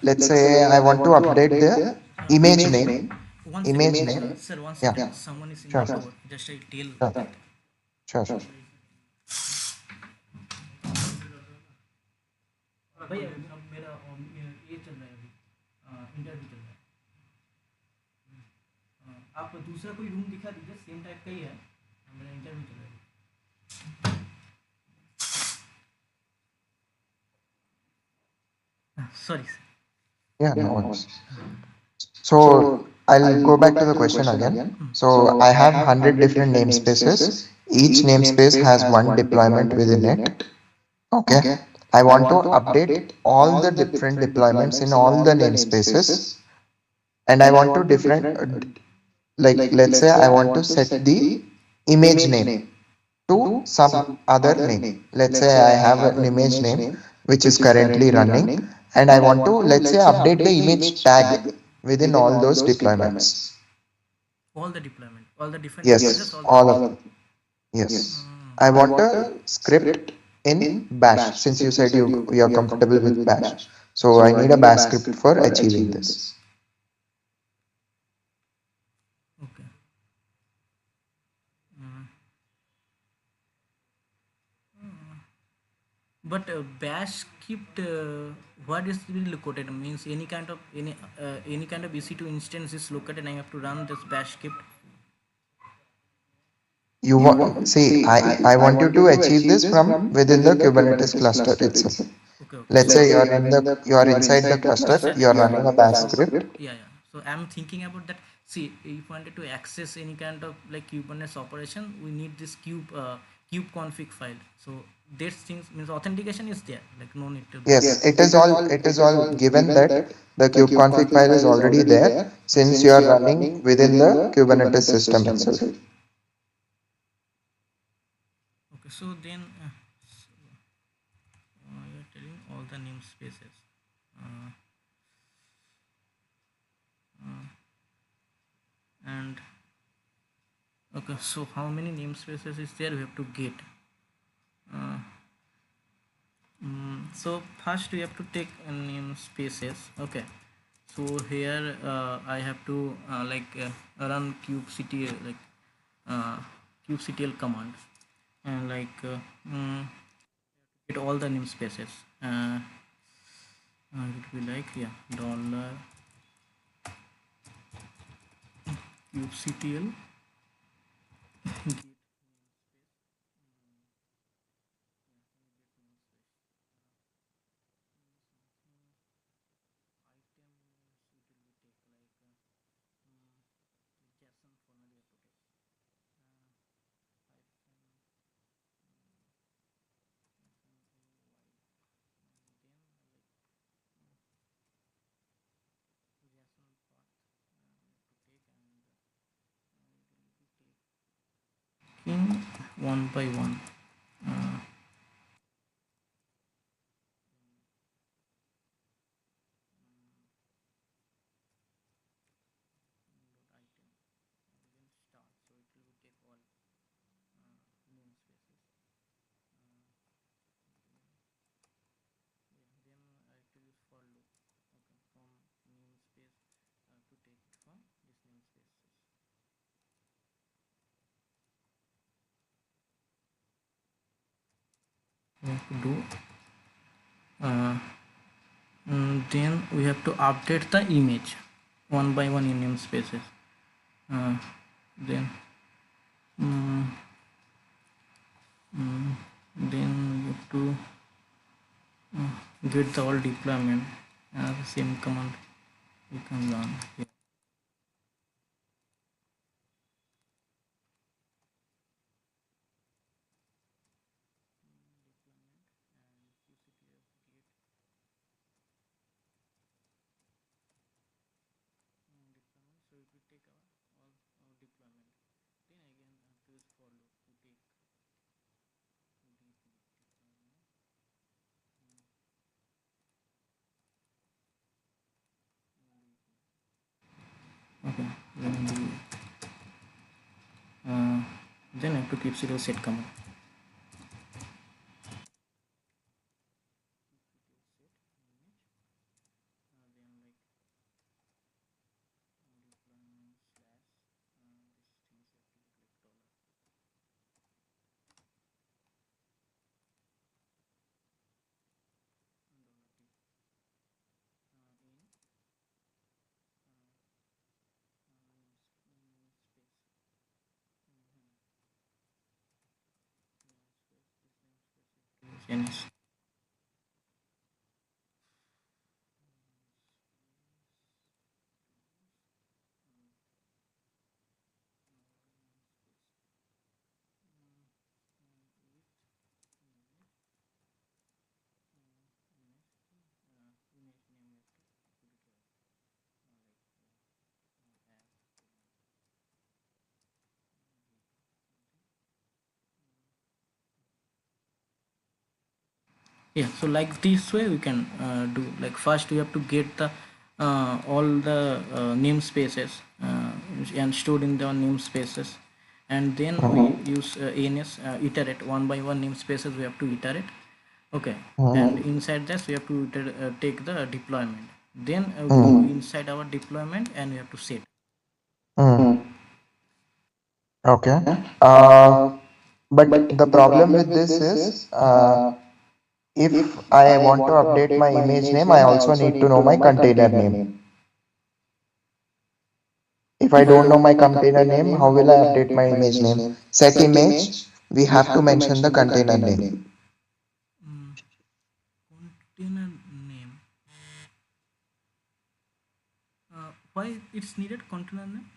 let's let's say say I I want to want to update update the the image image name. name. One second, Image image name. name. Sir, one Yeah, second. Yeah. Someone is in sure, the sure, door. Just I tell sure, that. sure, Sure. sure. भैया अब मेरा ये चल रहा है अभी interview चल रहा है आप दूसरा कोई रूम दिखा दीजिए सेम टाइप का ही है मेरा इंटरव्यू चल रहा है sorry Yeah, Yeah, no no worries. worries. So So I'll I'll go go back to back the to the question question again. again. So So I I have have 100 100 different different namespaces. namespaces. Each Each namespace namespace has has one one deployment deployment within within it. it. Okay. Okay. I I want to want to update update all the all the different different deployments in deployments in all the all the namespaces, namespaces, and I and I want to want to different, different like like let's say let's I say I want to want to set set the the image image name name to to some some other other name. name. Let's Let's say say I I have have an an image image name name which is which is currently currently running, running, and I and I want to, want to let's say, let's say update the update the image image tag tag within within all all those those deployments. deployments. All the deployment, all the different Yes, namespaces, yes, all the all of all them. of them. Yes. Yes. I I want want a a script script in in Bash, Bash since you since you said said you're you're comfortable comfortable with with Bash. Bash. So I So I need a need a Bash Bash script script for for achieving achieving this. this. But bash script, what is will located means any kind of EC2 instance is located and I have to run this bash script. You want, see, I want you to achieve this from within the Kubernetes cluster itself. Okay, okay. Let's So say you are inside the cluster, cluster, you are yeah. running a bash script. Yeah, yeah. So I'm thinking about that. See, if you wanted to access any kind of like Kubernetes operation, we need this kube config file. So this things means authentication is there. Like no need to do. Yes, it is all given that the kubeconfig file is already there since you are running within the Kubernetes system itself. Okay, so then you're telling all the namespaces. Uh, uh, and okay, so how many namespaces is there? We have to get. Uh, so first we have to take namespaces. Okay. So here I have to run kubectl uh, kubectl command and get all the namespaces. It will be like yeah dollar kubectl in one by one. Uh, we have to do uh, then we have to update the image one by one in namespaces. Uh, then mm, then we have to get the all deployment the same command we can run here. Okay, uh, then I have to keep zero set command. Finish. Yeah, so like this way we can do like first we have to get the all the namespaces and stored in the namespaces, and then we use ans iterate one by one namespaces we have to iterate. Okay, and inside this we have to take the deployment, then go inside our deployment and we have to set. Mm, okay. But the problem with this is If I want to update my image name, I also need to know my container name. If I don't know my container name, how will I update my image name? Set image, we have to mention the container name. Mm, container name. Why it's needed container name?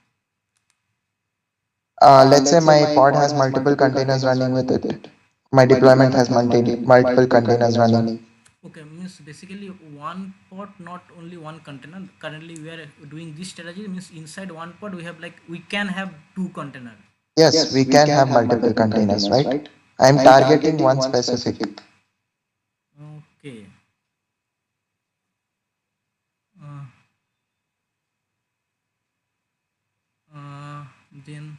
Let's say my pod has multiple containers running with it. My deployment has multiple containers running. Okay, means basically one pod, not only one container. Currently, we are doing this strategy. Means inside one pod, we have like we can have two container. Yes, we can have multiple containers, right? I'm targeting one specific. Okay. Uh, then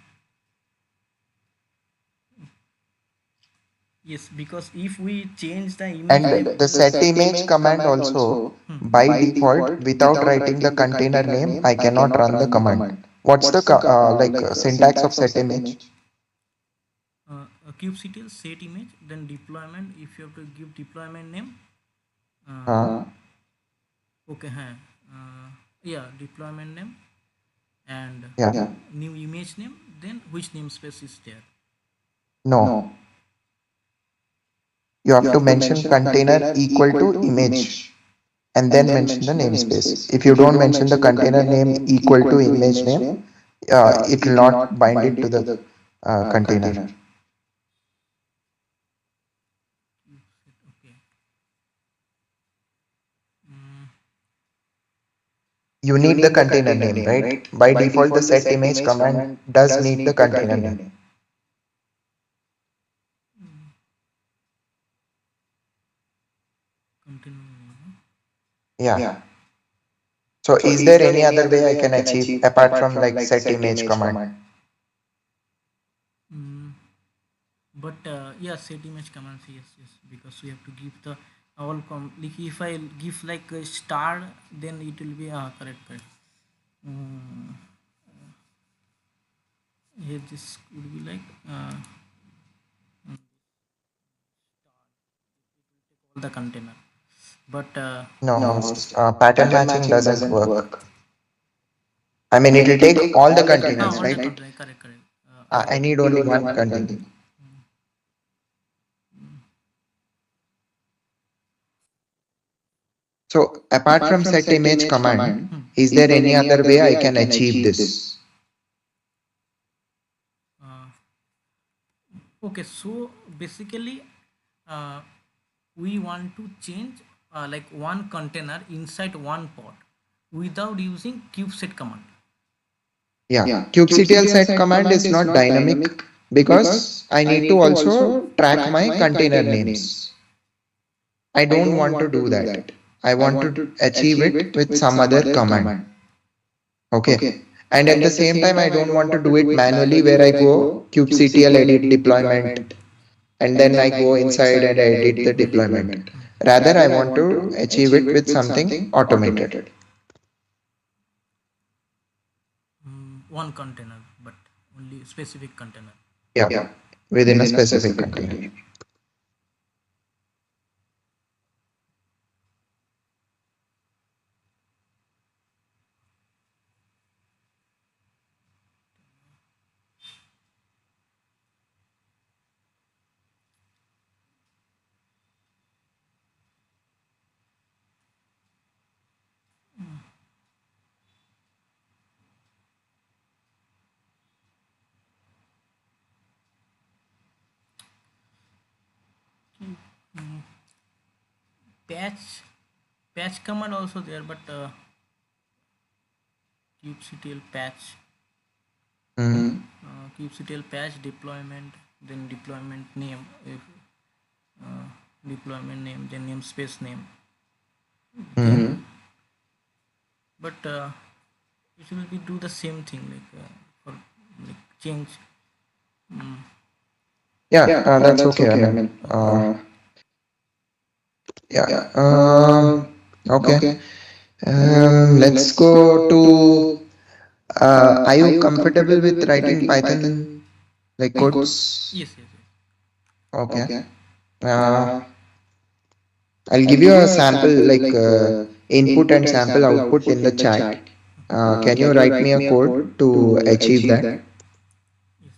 yes, because if we change the image And name. the set image command also, by default, without writing the container name, I cannot run the command. What's the syntax of set image? A kubectl set image, then deployment. If you have to give deployment name, Uh, okay, yeah, deployment name and yeah, new image name. Then which namespace is there? no. You have to mention container equal to image and then mention the namespace. If you don't mention the container name equal to image name, it will not bind it to the container. Okay. Mm, You need the container name, right? By default, the set image command does need the container name. mm, container name. Yeah. So is there any other way I can achieve apart from like set image command? Mm, but yeah, set image commands. Yes, yes, because we have to give the all like if I give like a star, then it will be correct, correct. Mm, here this would be like all the container, but No, pattern matching doesn't work. I mean, it will take all the containers, all the right? container, correct, correct. I need only one container. So apart from set image command, Hmm. is there any other way I can achieve this? Uh, okay, so basically, uh, we want to change like one container inside one pod without using kubeset command. Yeah, kubectl set command is not dynamic because I need to also track my container names. I don't want to do that. I want to achieve it with some other command. Okay. And at the same time, I don't want to do it manually where I go kubectl edit deployment and then I go inside and edit the deployment. Rather, I want to achieve it with something automated. One container, but only specific container. Yeah, within a specific container. Mm, patch patch command also there, but kubectl patch, Mm-hmm. kubectl patch deployment, then deployment name, if uh, deployment name, then namespace name, Mm-hmm. then but it will be do the same thing like for like change. Mm, Yeah, that's okay. I mean, yeah. Okay. Let's go to. Are you comfortable with writing Python like codes? yes, yes, yes. Okay. Uh, I'll give you a sample like input and sample output in the chat. Can you write me a code to achieve that? Yes, yes.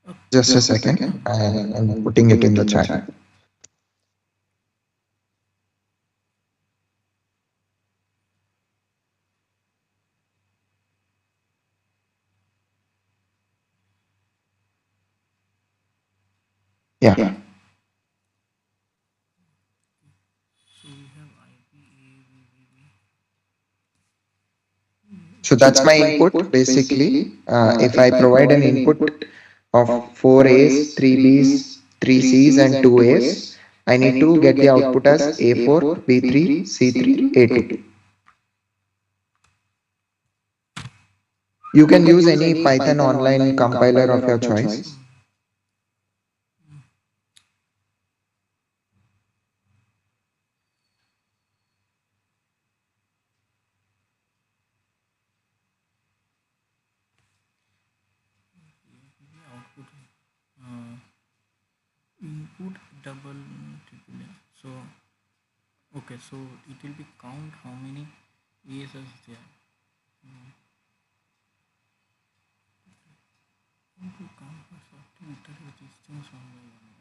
Uh, Just a second. I'm putting it in the chat. Yeah. so we have IPA. So that's my input basically. If I provide an input of four A's, three B's, three C's, and two A's, I need to get the output as A4, B3, C3, A2. You can use any Python online compiler of your choice. Output uh, input double triple A. So okay, so it will be count how many A's is there. How to count for software iterate distance one by one.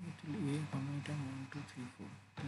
It will A how many time 1, 2, 3, 4. T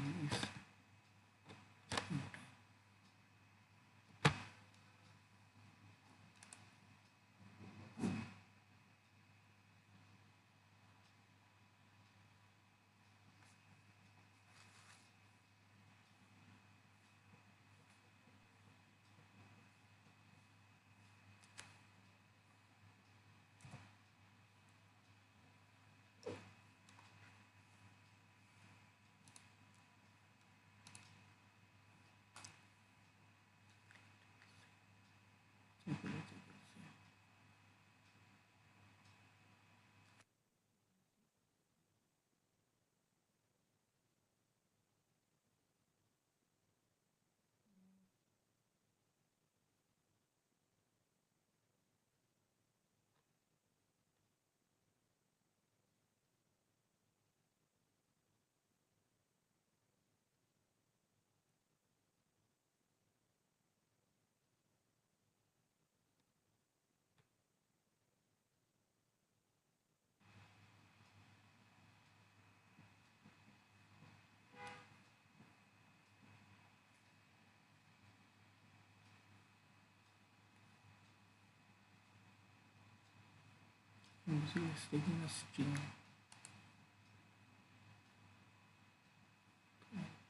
is taking a string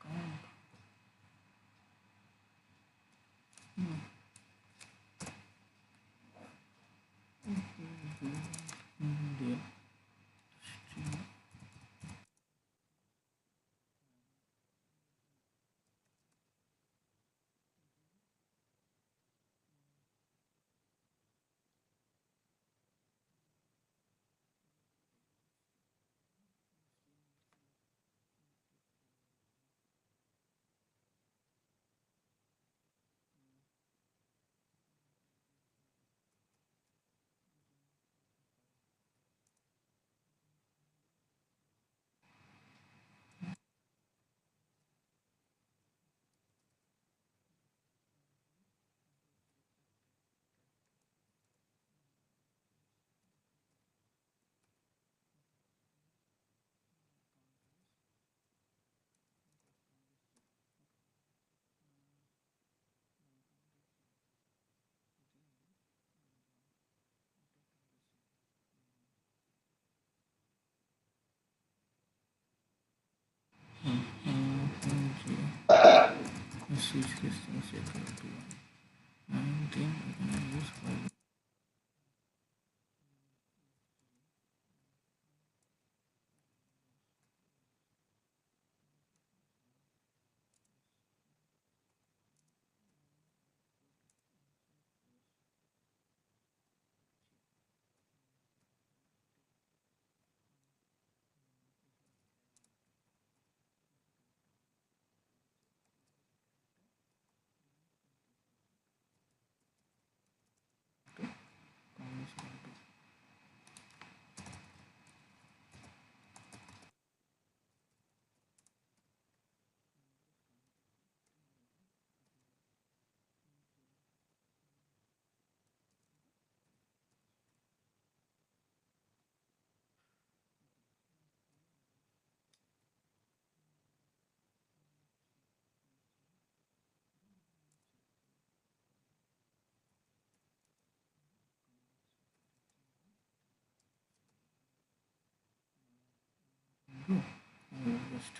count. There string switch this thing second to one, and then we can use while. Just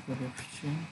correction.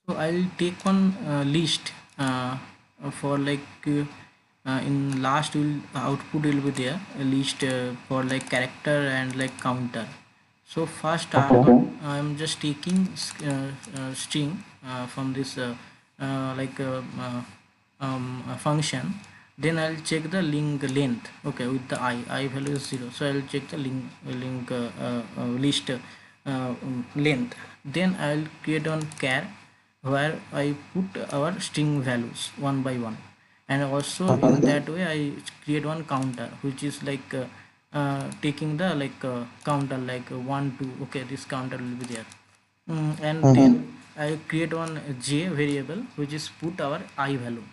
So I'll take one list for in last will output will be there a list for like character and like counter. So first I'm just taking string from this function. Then I'll check the link length. Okay, with the I value is 0. So I'll check the link list length. Then I'll create one char where I put our string values one by one, and also in that way I create one counter which is taking the counter like 1 2. Okay, this counter will be there. And then I create one j variable which is put our I value,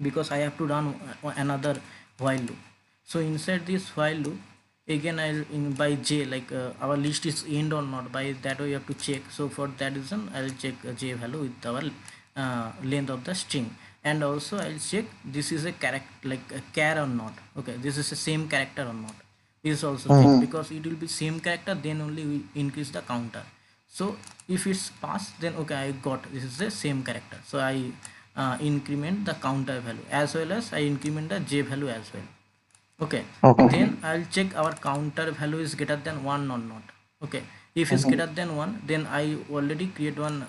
because I have to run another while loop. So inside this while loop, again I'll in by j our list is end or not, by that way you have to check. So for that reason I'll check j value with our length of the string, and also I'll check this is a character like a char or not. Okay, this is the same character or not. This also check, because it will be same character, then only we increase the counter. So if it's passed, then okay, I got this is the same character, so I increment the counter value as well as I increment the j value as well. Okay, then I'll check our counter value is greater than 1 or not. Okay, if it's greater than 1, then I already create one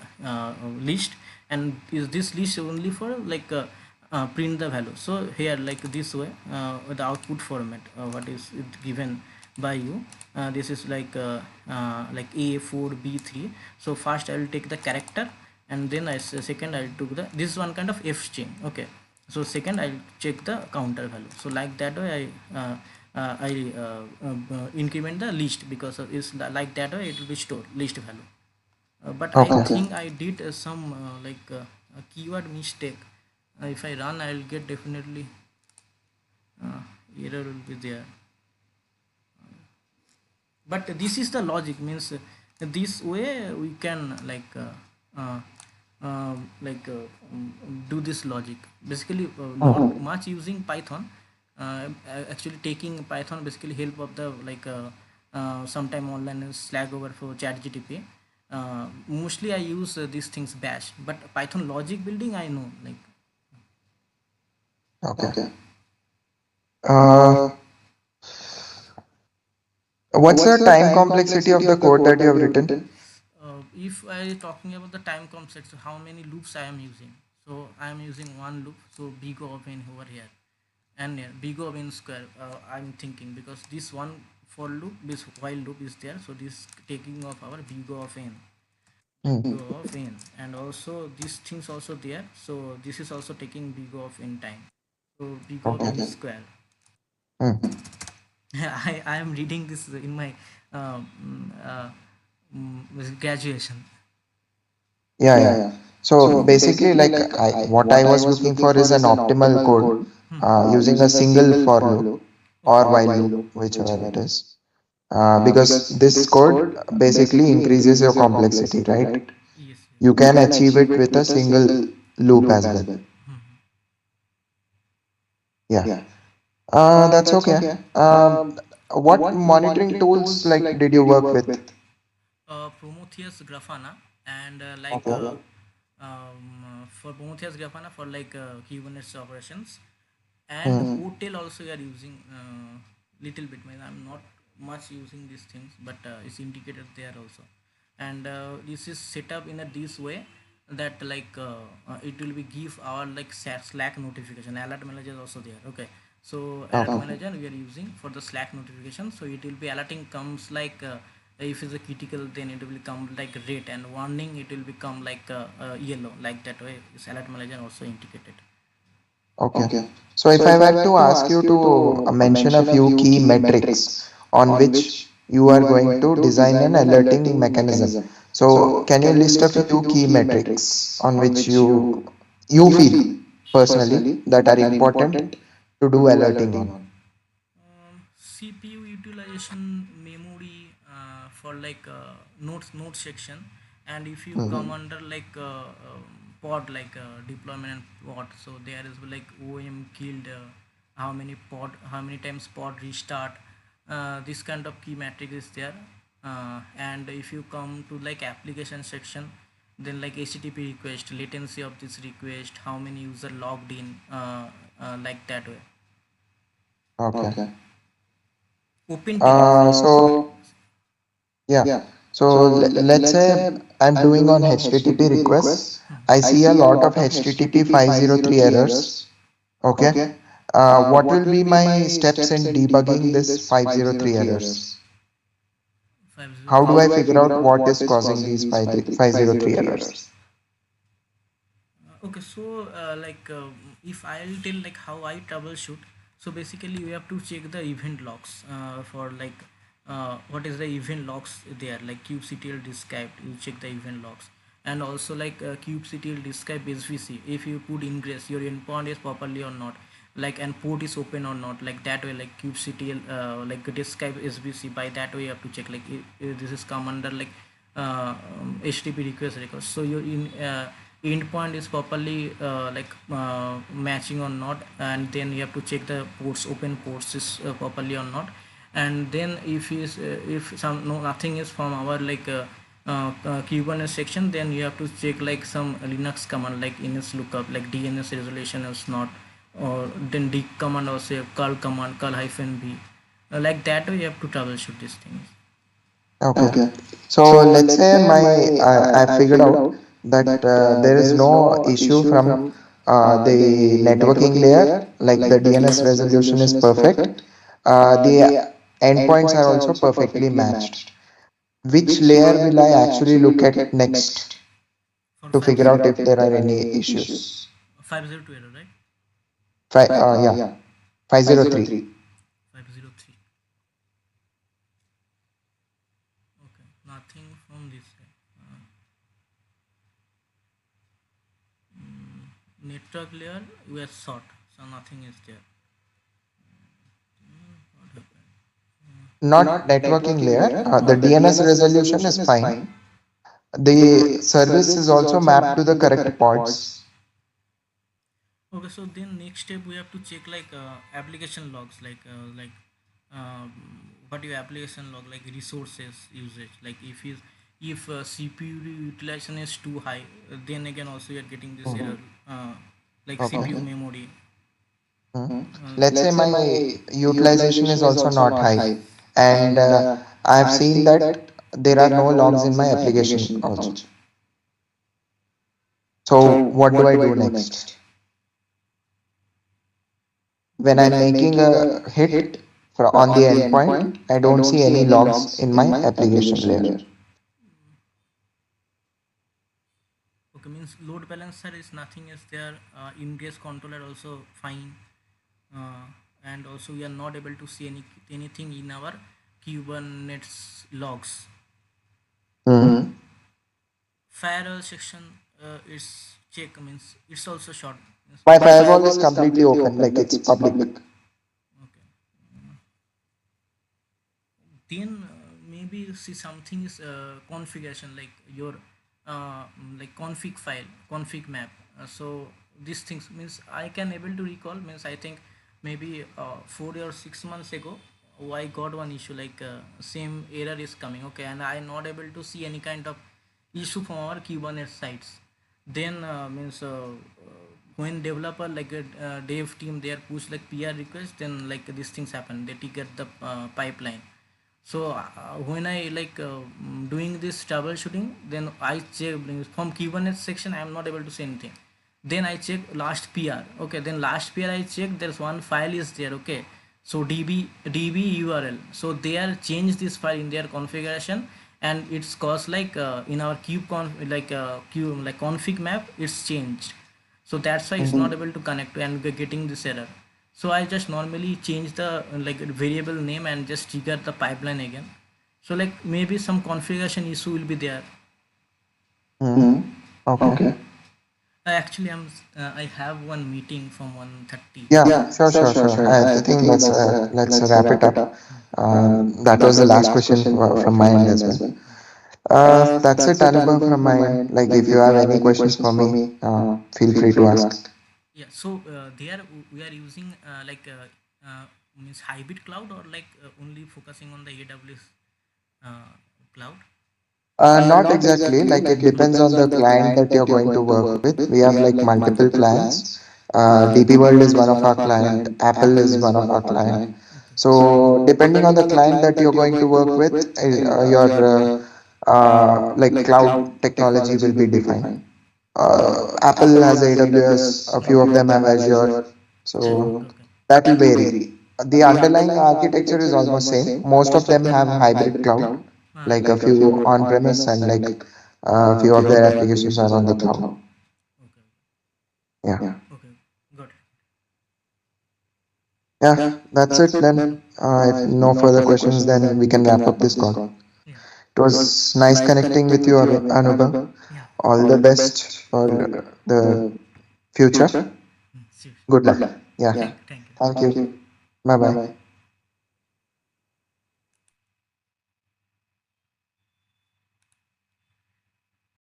list, and is this list only for print the value. So here like this way, the output format what is it given by you, this is like A4 B3. So first I will take the character, and then second I will do the, this is one kind of F string. Okay, so second I'll check the counter value. So like that way I increment the list, because it's like that way it will be stored list value. But I Okay. think I did some a keyword mistake. If I run, I'll get definitely uh, error will be there. But this is the logic, means this way we can uh, do this logic. Basically, not much using Python. Actually, taking Python basically help of the sometime online Slack over for ChatGTP. Mostly I use these things Bash, but Python logic building I know like. Okay. Uh, what's the time complexity of the code that you have written? If I talking about the time concept, so how many loops I am using? So I am using one loop, so big O of n over here, and big O of n square. I'm thinking because this one for loop, this while loop is there, so this taking of our big O of n, Hmm. big O of n, and also these things also there. So this is also taking big O of n time. So big O of Okay. n square. Hmm. I am reading this in my graduation. Yeah, yeah. So basically, like what I was looking for is an optimal code using a single for loop or Okay. while loop, whichever it is. Because this code basically increases your complexity, right? Yes, You yes. can achieve it with a single loop as well. Yeah. That's okay. What monitoring tools like did you work with? Prometheus Grafana, and Okay. for Prometheus Grafana for Kubernetes operations, and Hmm. Hotel also we are using little bit. I'm not much using these things, but it's indicated there also. And this is set up in a this way that it will be give our like Slack notification. Alert manager is also there. Okay, so alert Okay. manager we are using for the Slack notification. So it will be alerting comes if it's a critical, then it will become like red, and warning it will become yellow, like that way. This alert manager also indicated. Okay. So if I were to ask you to mention a few key metrics on which you are going to design an alerting mechanism. So can you list a few key metrics on which you feel personally that are important to do alerting on? CPU utilization, memory for note section, and if you Hmm. come under pod deployment and pod, so there is like OM killed, how many times pod restart, this kind of key metric is there. And if you come to like application section, then like HTTP request, latency of this request, how many user logged in, like that way. Okay. Open telemetry. So yeah. So let's say I'm doing on HTTP requests. I see a lot of HTTP 503 errors. Okay. What will be my steps in debugging this 503 errors? 503. How do I figure out what is causing these 503 errors? Okay, so if I'll tell like how I troubleshoot, so basically you have to check the event logs for what is the event logs there, like kubectl described, you check the event logs. And also kubectl describe SVC, if you put ingress your endpoint is properly or not, like and port is open or not, like that way, like kubectl describe SVC, by that way you have to check like this is come under HTTP request. So your endpoint is properly matching or not, and then you have to check the ports, open ports is properly or not. And then if some no nothing is from our Kubernetes section, then you have to check like some Linux command like ins lookup, like DNS resolution is not, or then D command, or say curl command, curl hyphen b, like that way you have to troubleshoot these things. Okay. So let's say I figured out that there is no issue from The networking layer, like the DNS resolution is perfect. The endpoints are also perfectly matched. Which layer will I actually look at next For to figure out if there are any 502 issues? 502 error, right? Yeah, 503. 503. Okay, nothing from this side. Network layer we are short, so nothing is there. What happened? Not networking layer. The DNS resolution is fine. The service is also mapped to the correct pods. Okay, so then next step we have to check like application logs, like um, what your application log, like resources usage, like if CPU utilization is too high, then again also you are getting this Mhm. error, like Okay. CPU memory. Mhm. Uh, Let's say my utilization is also not high, and I have seen that there are no logs in my application also. So, what do I do next? When I'm making a hit on the endpoint, I don't see any logs in my application layer. okay, means load balancer is nothing is there. Ingress controller also fine, uh, and also we are not able to see anything in our Kubernetes logs. Mhm. Firewall section is check, means it's also short. Means My firewall is completely open, like it's public. okay. Then maybe see something is configuration, like your like config file, config map. So these things means I can able to recall, means I think maybe 4 or 6 months ago I got one issue, like same error is coming, okay, and I not able to see any kind of issue from our Kubernetes sites. Then means when developer like a dev team they are push like PR request, then like these things happen, they trigger the pipeline. So when I like doing this troubleshooting, then I check from Kubernetes section, I am not able to see anything. Then I check last PR, okay, then last PR I check there's one file is there, okay, so db URL, so they are change this file in their configuration, and it's caused like in our cube like config map it's changed, so that's why it's not able to connect and we're getting this error. So I just normally change the like variable name and just trigger the pipeline again. So like maybe some configuration issue will be there. Mhm. Okay. Actually I have one meeting from 1:30. Yeah, sure, sure, sure. I think let's wrap it up. That was the last question from my end as well. That's it, Anubhav, from my end. Like, if you have any questions for me, feel free to ask. Yeah, so there we are using means hybrid cloud, or like only focusing on the AWS uh, cloud. Not exactly. Like, it depends on the client that you're going to work with. We have like multiple clients. DP World is one of our client. Apple is one of our client. Okay. So, depending on the client that you're going to work with, your like cloud technology will be defined. Apple has AWS, a few of them have Azure, Sure. so Okay. that will vary. The underlying architecture is almost same. Most of them have hybrid cloud, like a few on-premise and like a few of their applications are on the cloud. Okay. Yeah, Okay. Got it. yeah, that's it then. If no further questions, then we can wrap up this call. Yeah. It was nice connecting with you, Anubhav. Yeah. All the best for the future. Sure. Good luck. Yeah, Thank you. Thank you. thank you. Bye bye.